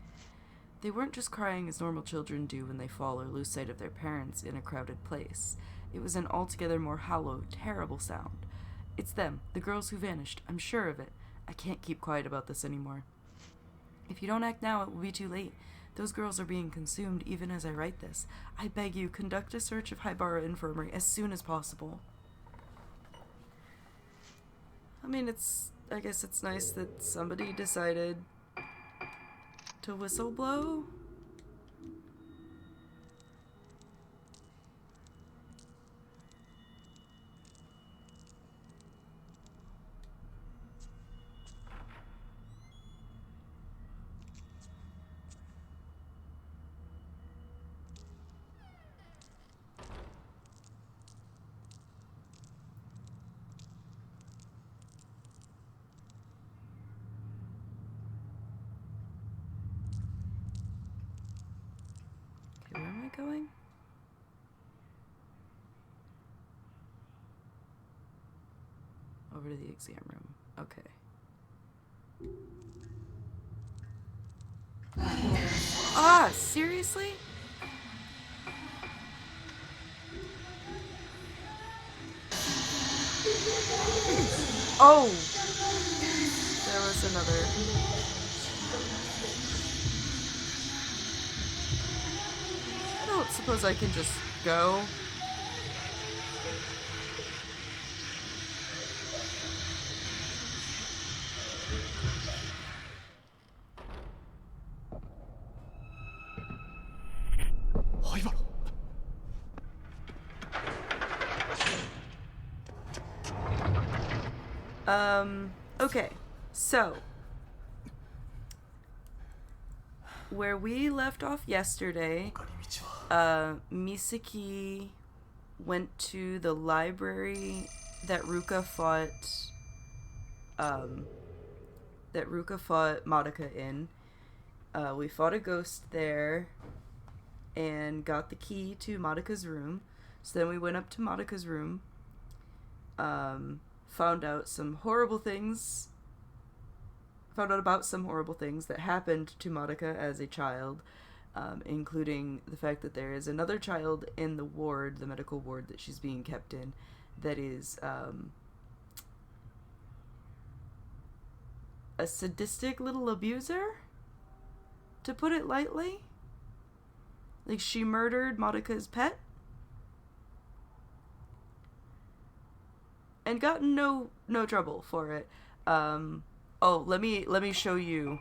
They weren't just crying as normal children do when they fall or lose sight of their parents in a crowded place. It was an altogether more hollow, terrible sound. It's them, the girls who vanished. I'm sure of it. I can't keep quiet about this anymore. If you don't act now, it will be too late. Those girls are being consumed even as I write this. I beg you, conduct a search of Haibara Infirmary as soon as possible. I mean, I guess it's nice that somebody decided to whistle blow. over to the exam room. Okay. Ah, seriously? Oh! There was another. I don't suppose I can just go. Okay. So, where we left off yesterday, Misaki went to the library that Ruka fought Madoka in. We fought a ghost there and got the key to Madoka's room. So then we went up to Madoka's room, found out about some horrible things that happened to Madoka as a child, including the fact that there is another child in the ward, the medical ward that she's being kept in, that is a sadistic little abuser, to put it lightly. Like, she murdered Madoka's pet and got no trouble for it. Oh, let me show you.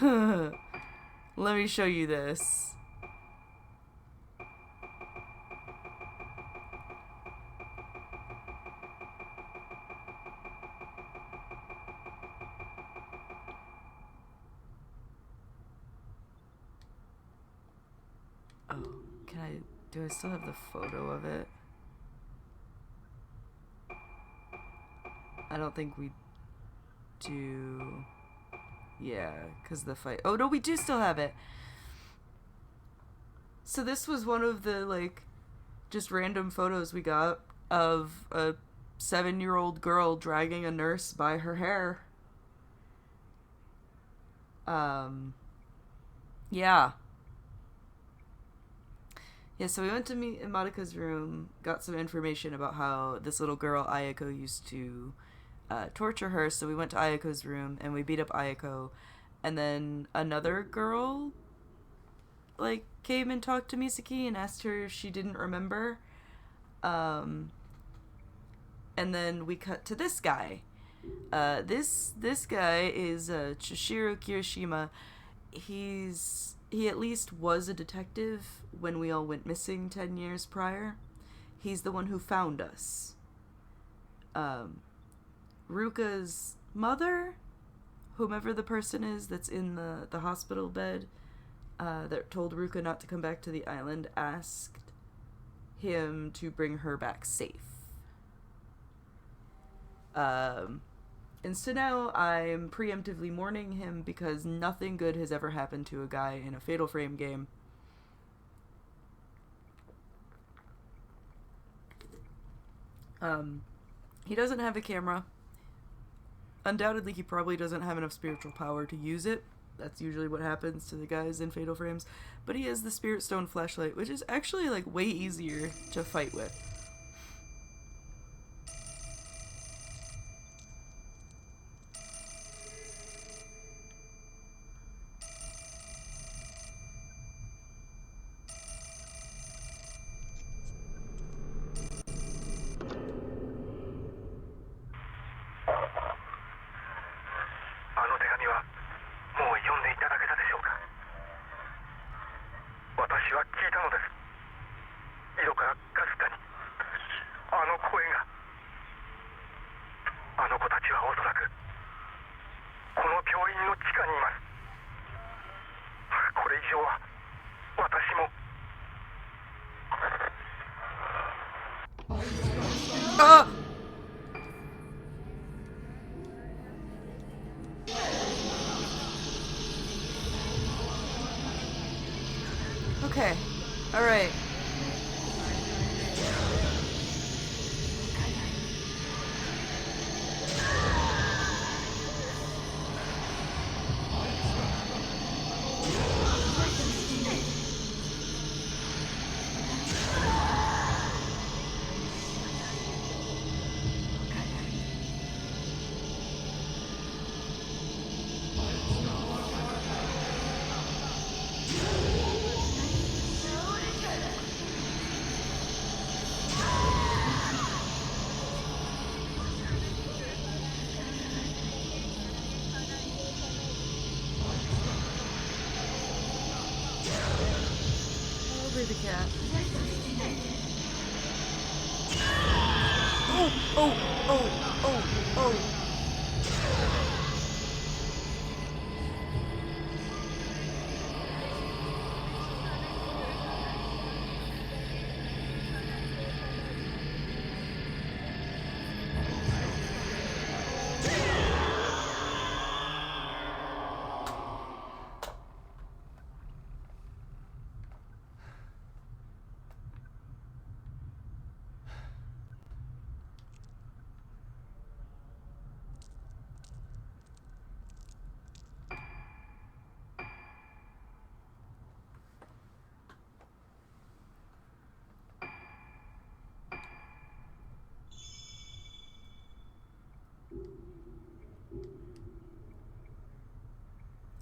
Let me show you this. Oh, do I still have the photo of it? I don't think we do. Yeah, because the fight. Oh, no, we do still have it. So this was one of the, like, just random photos we got of a 7-year-old girl dragging a nurse by her hair. Yeah. Yeah, so we went to meet in Madoka's room, got some information about how this little girl, Ayako, used to torture her, so we went to Ayako's room, and we beat up Ayako, and then another girl, like, came and talked to Misaki and asked her if she didn't remember, and then we cut to this guy. This guy is Chishiro Kirishima. He at least was a detective when we all went missing 10 years prior. He's the one who found us. Ruka's mother, whomever the person is that's in the hospital bed, that told Ruka not to come back to the island, asked him to bring her back safe. And so now I'm preemptively mourning him because nothing good has ever happened to a guy in a Fatal Frame game. He doesn't have a camera. Undoubtedly, he probably doesn't have enough spiritual power to use it. That's usually what happens to the guys in Fatal Frames. But he has the Spirit Stone flashlight, which is actually, like, way easier to fight with. Okay. Alright. play the cat. Oh, oh, oh, oh, oh.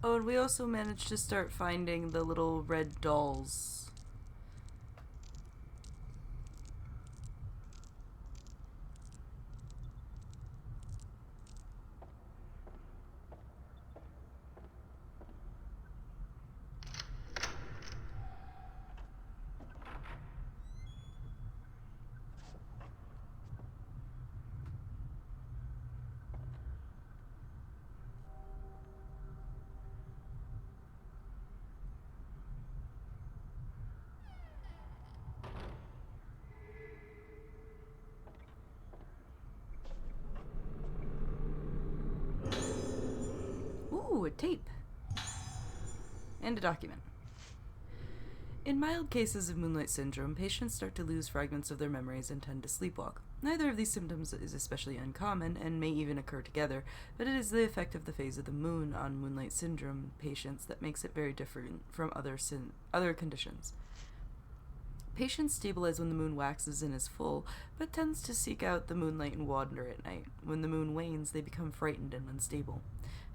Oh, and we also managed to start finding the little red dolls. Ooh, a tape. And a document. In mild cases of Moonlight Syndrome, patients start to lose fragments of their memories and tend to sleepwalk. Neither of these symptoms is especially uncommon and may even occur together, but it is the effect of the phase of the moon on Moonlight Syndrome patients that makes it very different from other conditions. Patients stabilize when the moon waxes and is full, but tends to seek out the moonlight and wander at night. When the moon wanes, they become frightened and unstable.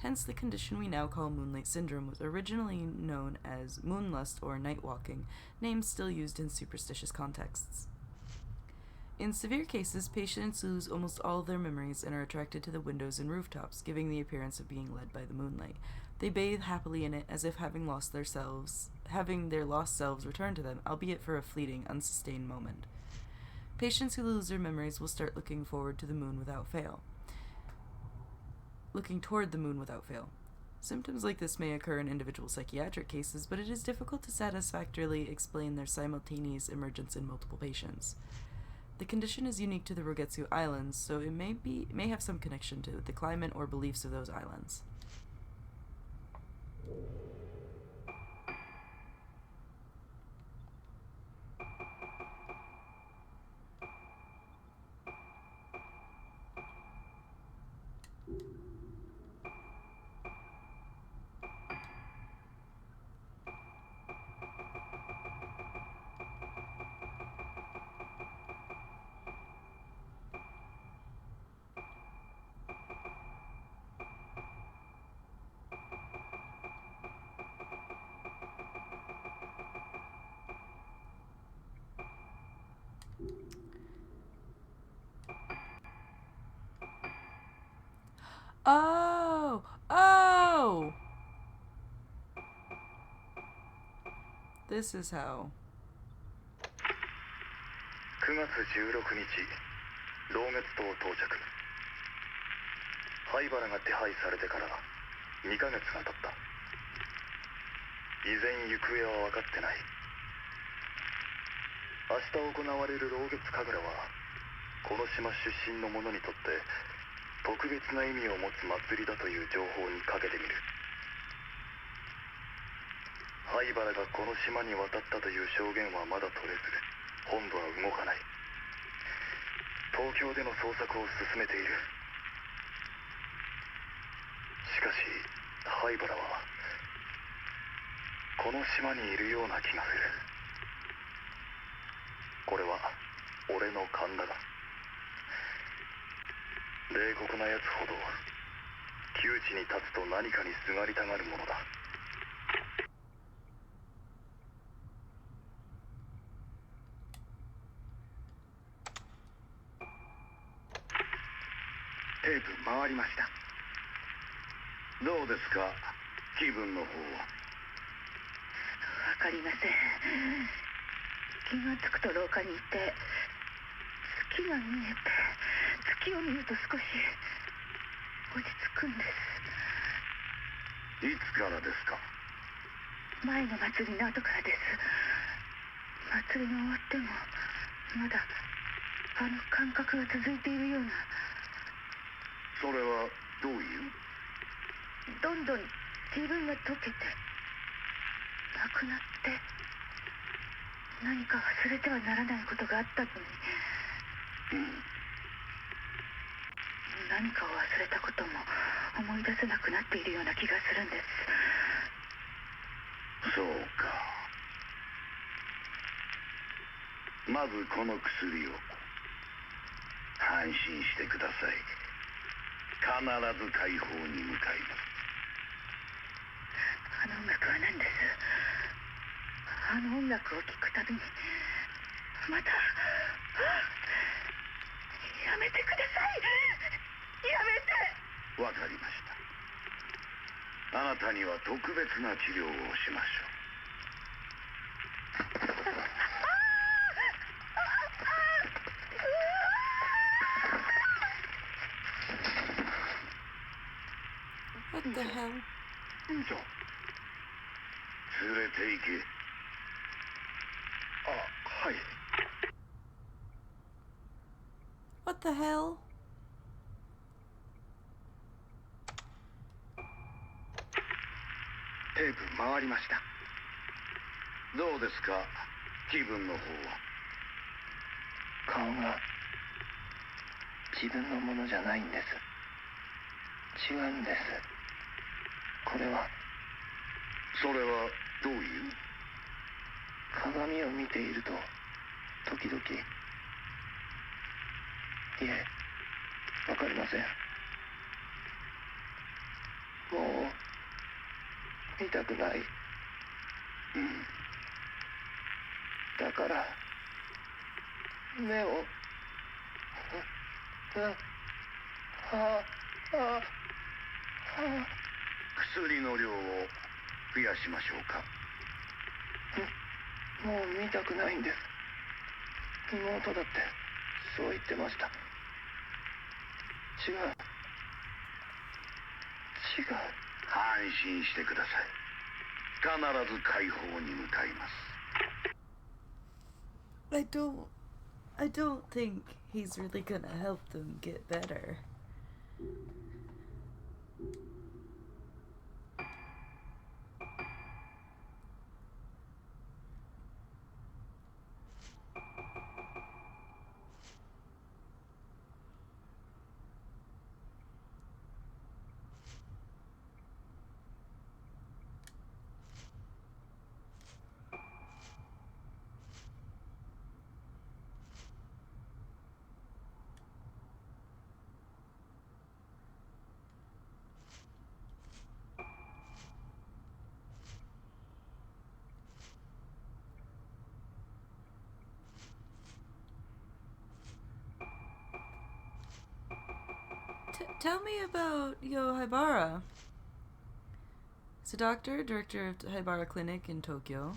Hence, the condition we now call Moonlight Syndrome was originally known as moonlust or night walking, names still used in superstitious contexts. In severe cases, patients lose almost all of their memories and are attracted to the windows and rooftops, giving the appearance of being led by the moonlight. They bathe happily in it as if having their lost selves return to them, albeit for a fleeting, unsustained moment. Patients who lose their memories will start looking toward the moon without fail. Symptoms like this may occur in individual psychiatric cases, but it is difficult to satisfactorily explain their simultaneous emergence in multiple patients. The condition is unique to the Rogetsu Islands, so it may have some connection to the climate or beliefs of those islands. Oh! Oh! This is how. 9月16日、老月島到着。灰原が手配されてから2ヶ月が経った。依然行方は分かってない。明日行われる老月神楽は、この島出身の者にとって特別な意味を持つ祭りだという情報にかけてみる。灰原がこの島に渡ったという証言はまだ取れず、本部は動かない。東京での捜索を進めている。しかし灰原はこの島にいるような気がする。これは俺の勘だが、冷酷なやつほど窮地に立つと何かにすがりたがるものだ。テープ回りました。どうですか、気分の方は。わかりません。気がつくと廊下にいて、月が見えて、月を見ると少し落ち着くんです。いつからですか？前の祭りの後からです。祭りが終わってもまだあの感覚が続いているような。それはどういう？どんどん自分が溶けてなくなって、何か忘れてはならないことがあったのに、何かを忘れたことも思い出せなくなっているような気がするんです。そうか。まずこの薬を。安心してください。必ず解放に向かいます。あの音楽は何です？あの音楽を聴くたびにまた、やめてください。やめて。わかりました。あなたには特別な治療をしましょう。What the hell? 院長、連れて行け。あ、はい。What the hell? テープ回りました。どうですか、気分の方は。顔が自分のものじゃないんです。違うんです。これは。それはどういう？鏡を見ていると時々、いえ、わかりません。もう見たくない。だから目を薬の量を増やしましょうか。もう見たくないんです。妹だってそう言ってました。違う。安心してください。必ず解放に向かいます。I don't think he's really gonna help them get better. Tell me about Yo Haibara. He's a doctor, director of Haibara Clinic in Tokyo.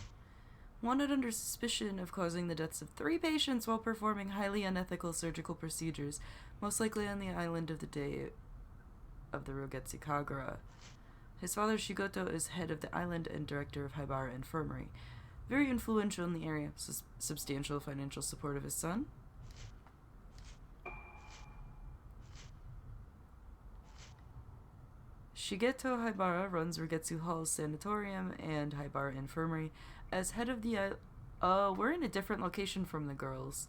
Wanted under suspicion of causing the deaths of 3 patients while performing highly unethical surgical procedures, most likely on the island of the day of the Rogetsu Kagura. His father Shigoto is head of the island and director of Haibara Infirmary. Very influential in the area, substantial financial support of his son. Shigeto Haibara runs Rogetsu Hall's sanatorium and Haibara Infirmary. As head of the we're in a different location from the girls.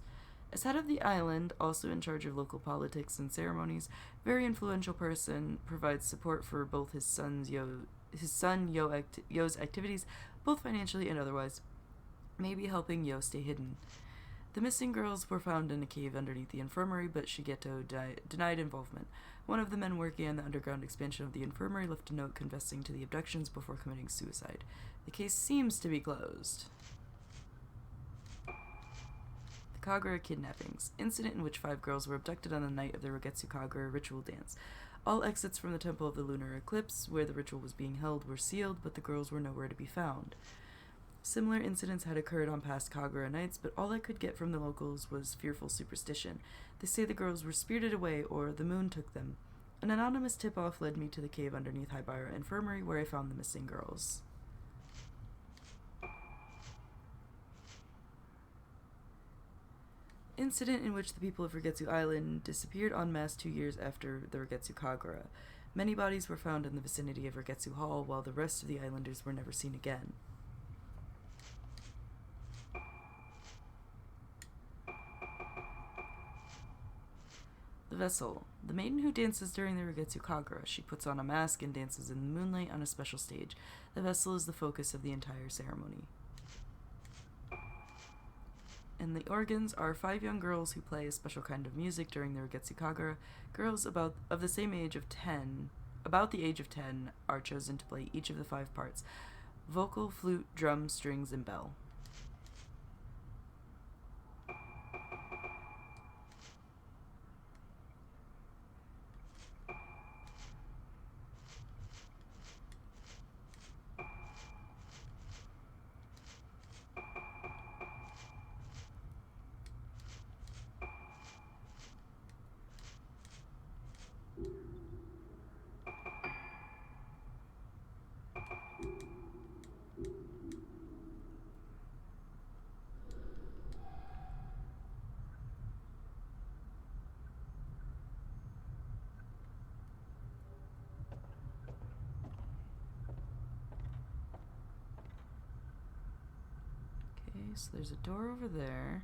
As head of the island, also in charge of local politics and ceremonies, very influential person, provides support for both his son Yo's activities, both financially and otherwise, maybe helping Yo stay hidden. The missing girls were found in a cave underneath the infirmary, but Shigeto denied involvement. One of the men working on the underground expansion of the infirmary left a note confessing to the abductions before committing suicide. The case seems to be closed. The Kagura kidnappings. Incident in which 5 girls were abducted on the night of the Rogetsu Kagura ritual dance. All exits from the temple of the Lunar Eclipse, where the ritual was being held, were sealed, but the girls were nowhere to be found. Similar incidents had occurred on past Kagura nights, but all I could get from the locals was fearful superstition. They say the girls were spirited away or the moon took them. An anonymous tip-off led me to the cave underneath Haibara Infirmary where I found the missing girls. Incident in which the people of Rugetsu Island disappeared en masse 2 years after the Rugetsu Kagura. Many bodies were found in the vicinity of Rugetsu Hall, while the rest of the islanders were never seen again. The vessel. The maiden who dances during the Rugetsu Kagura. She puts on a mask and dances in the moonlight on a special stage. The vessel is the focus of the entire ceremony. And the organs are 5 young girls who play a special kind of music during the Rugetsu Kagura. Girls about the age of 10, are chosen to play each of the 5 parts: vocal, flute, drum, strings, and bell. So there's a door over there.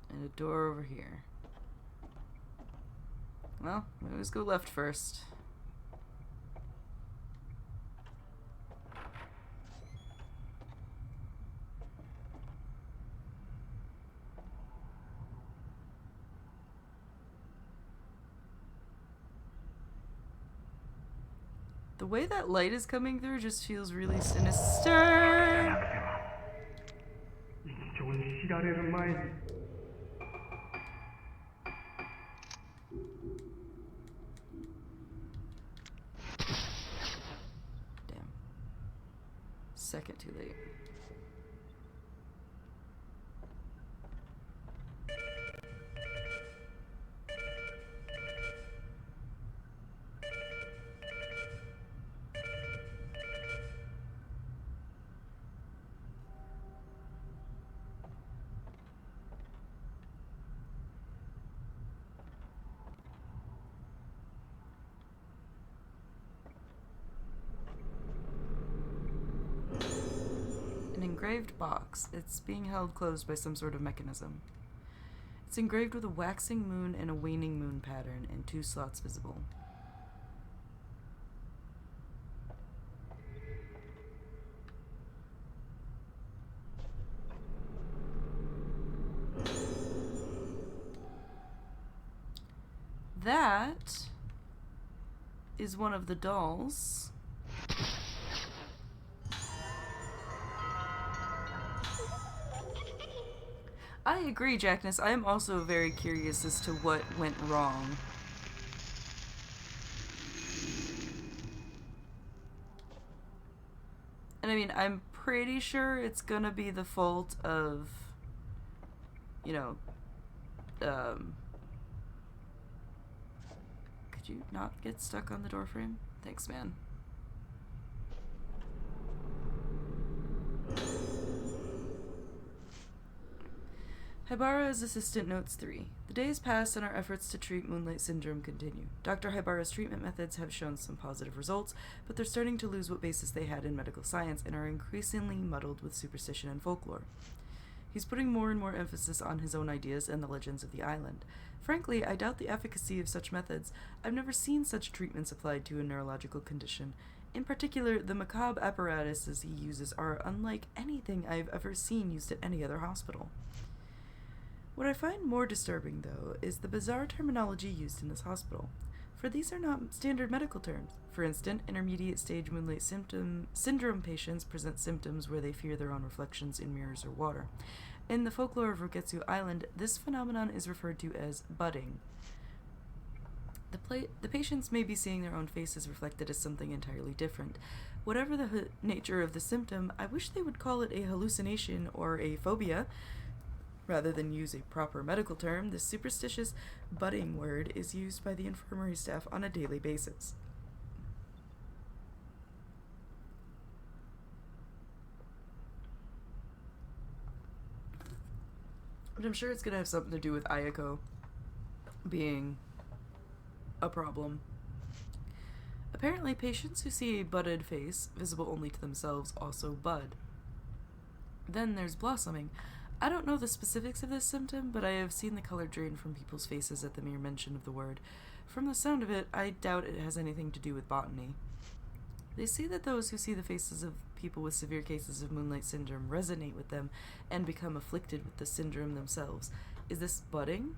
And a door over here. Well, we always go left first. The way that light is coming through just feels really sinister. Damn. Second too late. An engraved box. It's being held closed by some sort of mechanism. It's engraved with a waxing moon and a waning moon pattern, and 2 slots visible. That is one of the dolls. I agree, Jackness. I am also very curious as to what went wrong. And I mean, I'm pretty sure it's gonna be the fault of, you know, could you not get stuck on the door frame? Thanks, man. Haibara's assistant notes 3. The days pass and our efforts to treat Moonlight Syndrome continue. Dr. Haibara's treatment methods have shown some positive results, but they're starting to lose what basis they had in medical science and are increasingly muddled with superstition and folklore. He's putting more and more emphasis on his own ideas and the legends of the island. Frankly, I doubt the efficacy of such methods. I've never seen such treatments applied to a neurological condition. In particular, the macabre apparatuses he uses are unlike anything I've ever seen used at any other hospital. What I find more disturbing, though, is the bizarre terminology used in this hospital. For these are not standard medical terms. For instance, intermediate stage Moonlight Syndrome patients present symptoms where they fear their own reflections in mirrors or water. In the folklore of Rugetsu Island, this phenomenon is referred to as budding. The The patients may be seeing their own faces reflected as something entirely different. Whatever the nature of the symptom, I wish they would call it a hallucination or a phobia. Rather than use a proper medical term, this superstitious budding word is used by the infirmary staff on a daily basis. But I'm sure it's going to have something to do with Ayako being a problem. Apparently, patients who see a budded face, visible only to themselves, also bud. Then there's blossoming. I don't know the specifics of this symptom, but I have seen the color drain from people's faces at the mere mention of the word. From the sound of it, I doubt it has anything to do with botany. They say that those who see the faces of people with severe cases of Moonlight Syndrome resonate with them and become afflicted with the syndrome themselves. Is this budding?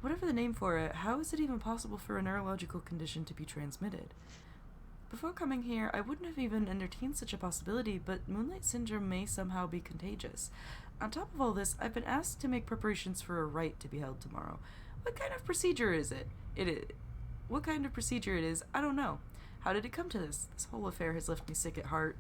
Whatever the name for it, how is it even possible for a neurological condition to be transmitted? Before coming here, I wouldn't have even entertained such a possibility, but Moonlight Syndrome may somehow be contagious. On top of all this, I've been asked to make preparations for a rite to be held tomorrow. What kind of procedure is it? What kind of procedure it is, I don't know. How did it come to this? This whole affair has left me sick at heart.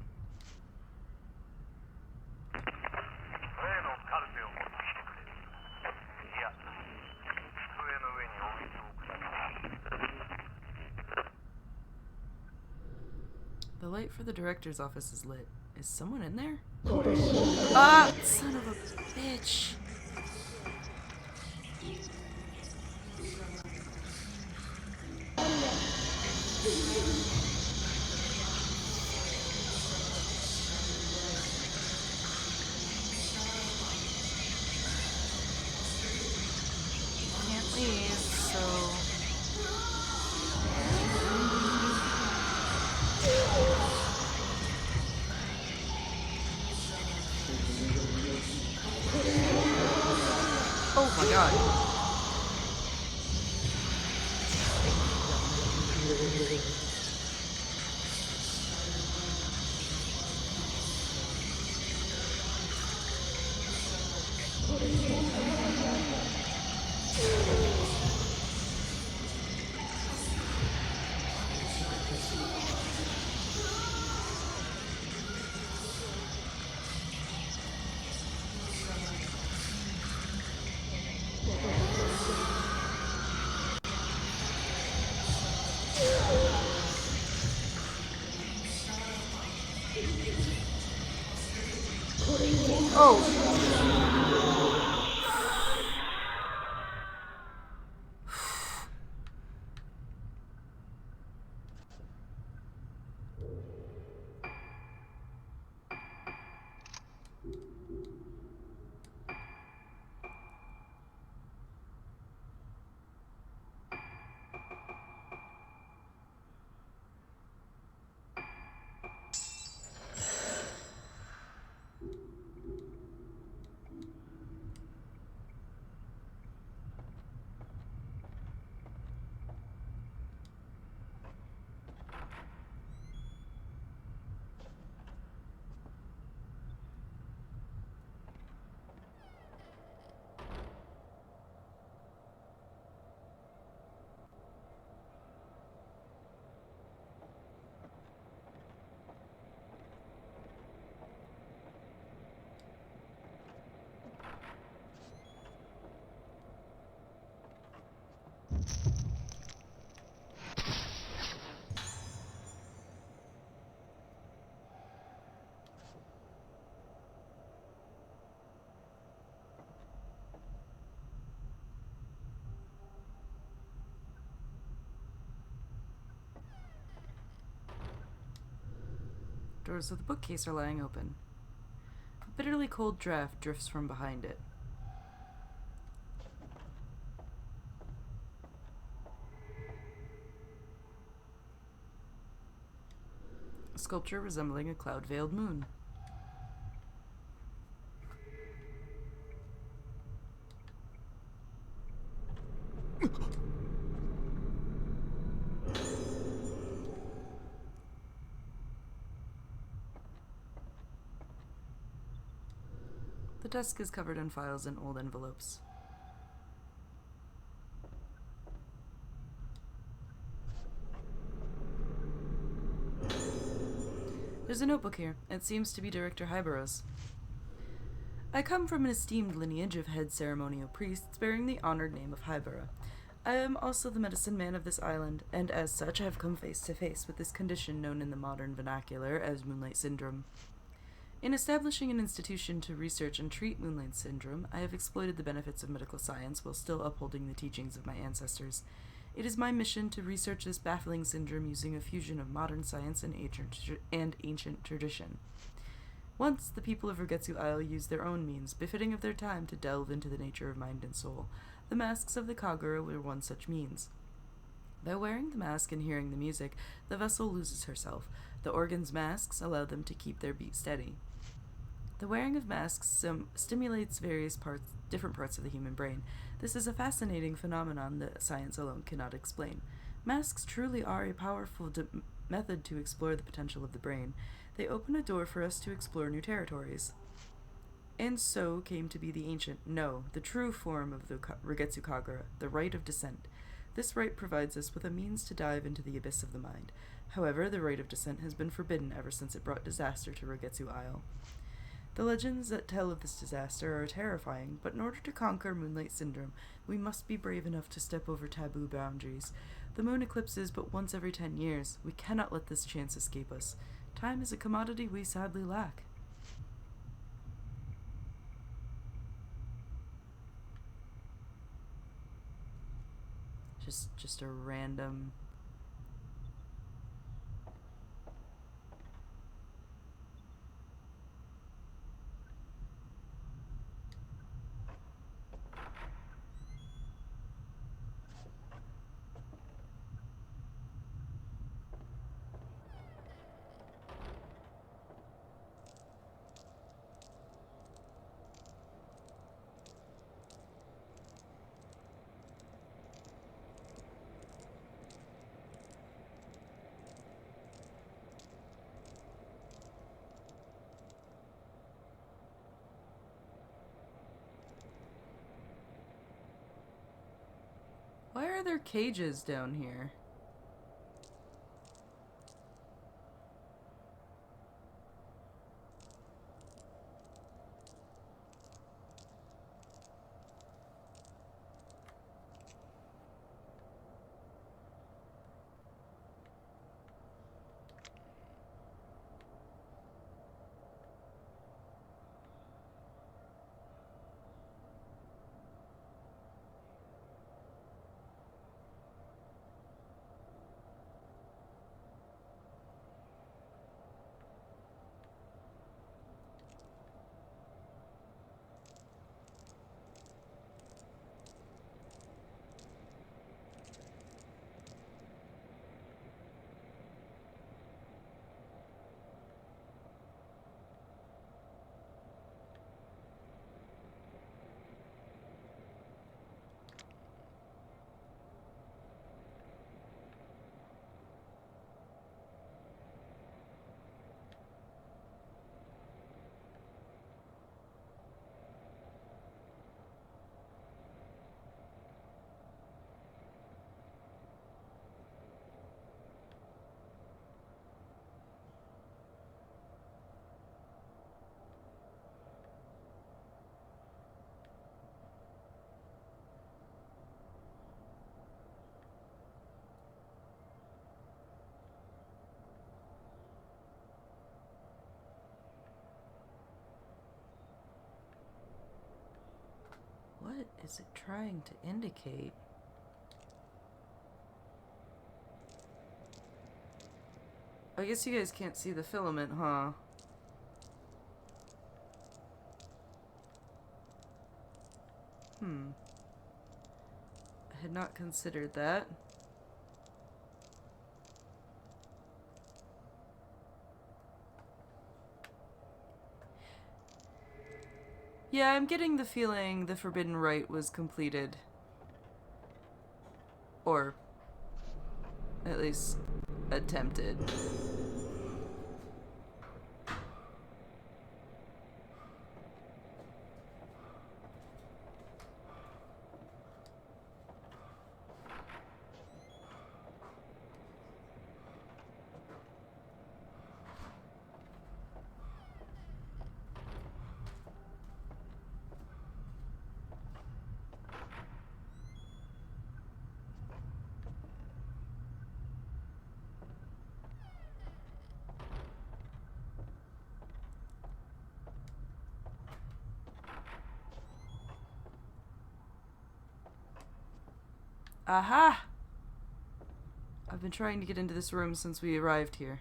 The light for the director's office is lit. Is someone in there? Ah! Son of a bitch! Can't leave, so... Oh my god. Doors of the bookcase are lying open. A bitterly cold draft drifts from behind it. A sculpture resembling a cloud-veiled moon. The desk is covered in files and old envelopes. There's a notebook here. It seems to be Director Hyberos. I come from an esteemed lineage of head ceremonial priests bearing the honored name of Hybera. I am also the medicine man of this island, and as such I have come face to face with this condition known in the modern vernacular as Moonlight Syndrome. In establishing an institution to research and treat Moonlight Syndrome, I have exploited the benefits of medical science while still upholding the teachings of my ancestors. It is my mission to research this baffling syndrome using a fusion of modern science and ancient tradition. Once, the people of Rugetsu Isle used their own means, befitting of their time, to delve into the nature of mind and soul. The masks of the Kagura were one such means. By wearing the mask and hearing the music, the vessel loses herself. The organs' masks allow them to keep their beat steady. The wearing of masks stimulates different parts of the human brain. This is a fascinating phenomenon that science alone cannot explain. Masks truly are a powerful method to explore the potential of the brain. They open a door for us to explore new territories. And so came to be the true form of the Rugetsu Kagura, the rite of descent. This rite provides us with a means to dive into the abyss of the mind. However, the rite of descent has been forbidden ever since it brought disaster to Rugetsu Isle. The legends that tell of this disaster are terrifying, but in order to conquer Moonlight Syndrome, we must be brave enough to step over taboo boundaries. The moon eclipses but once every 10 years. We cannot let this chance escape us. Time is a commodity we sadly lack. Just a random... Why are there cages down here? What is it trying to indicate? I guess you guys can't see the filament, huh? I had not considered that. Yeah, I'm getting the feeling the Forbidden Rite was completed. Or at least attempted. Aha! I've been trying to get into this room since we arrived here.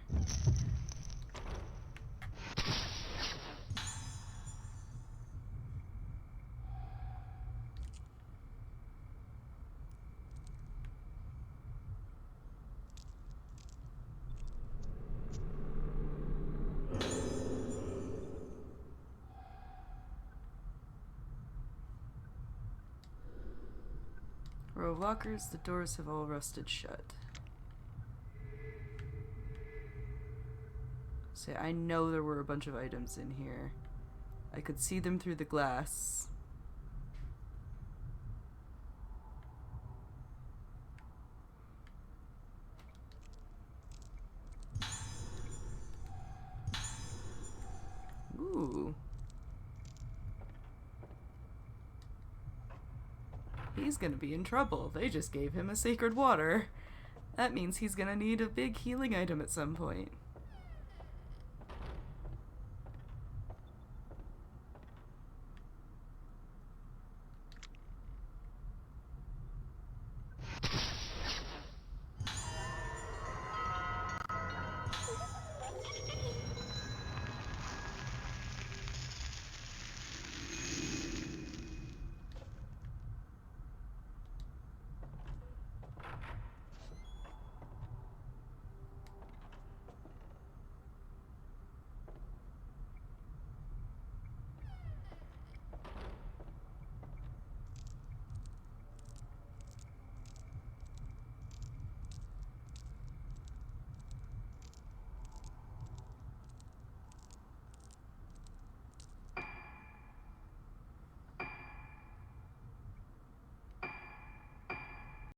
Row of lockers, the doors have all rusted shut. See, I know there were a bunch of items in here. I could see them through the glass. Ooh. He's gonna be in trouble. They just gave him a sacred water. That means he's gonna need a big healing item at some point.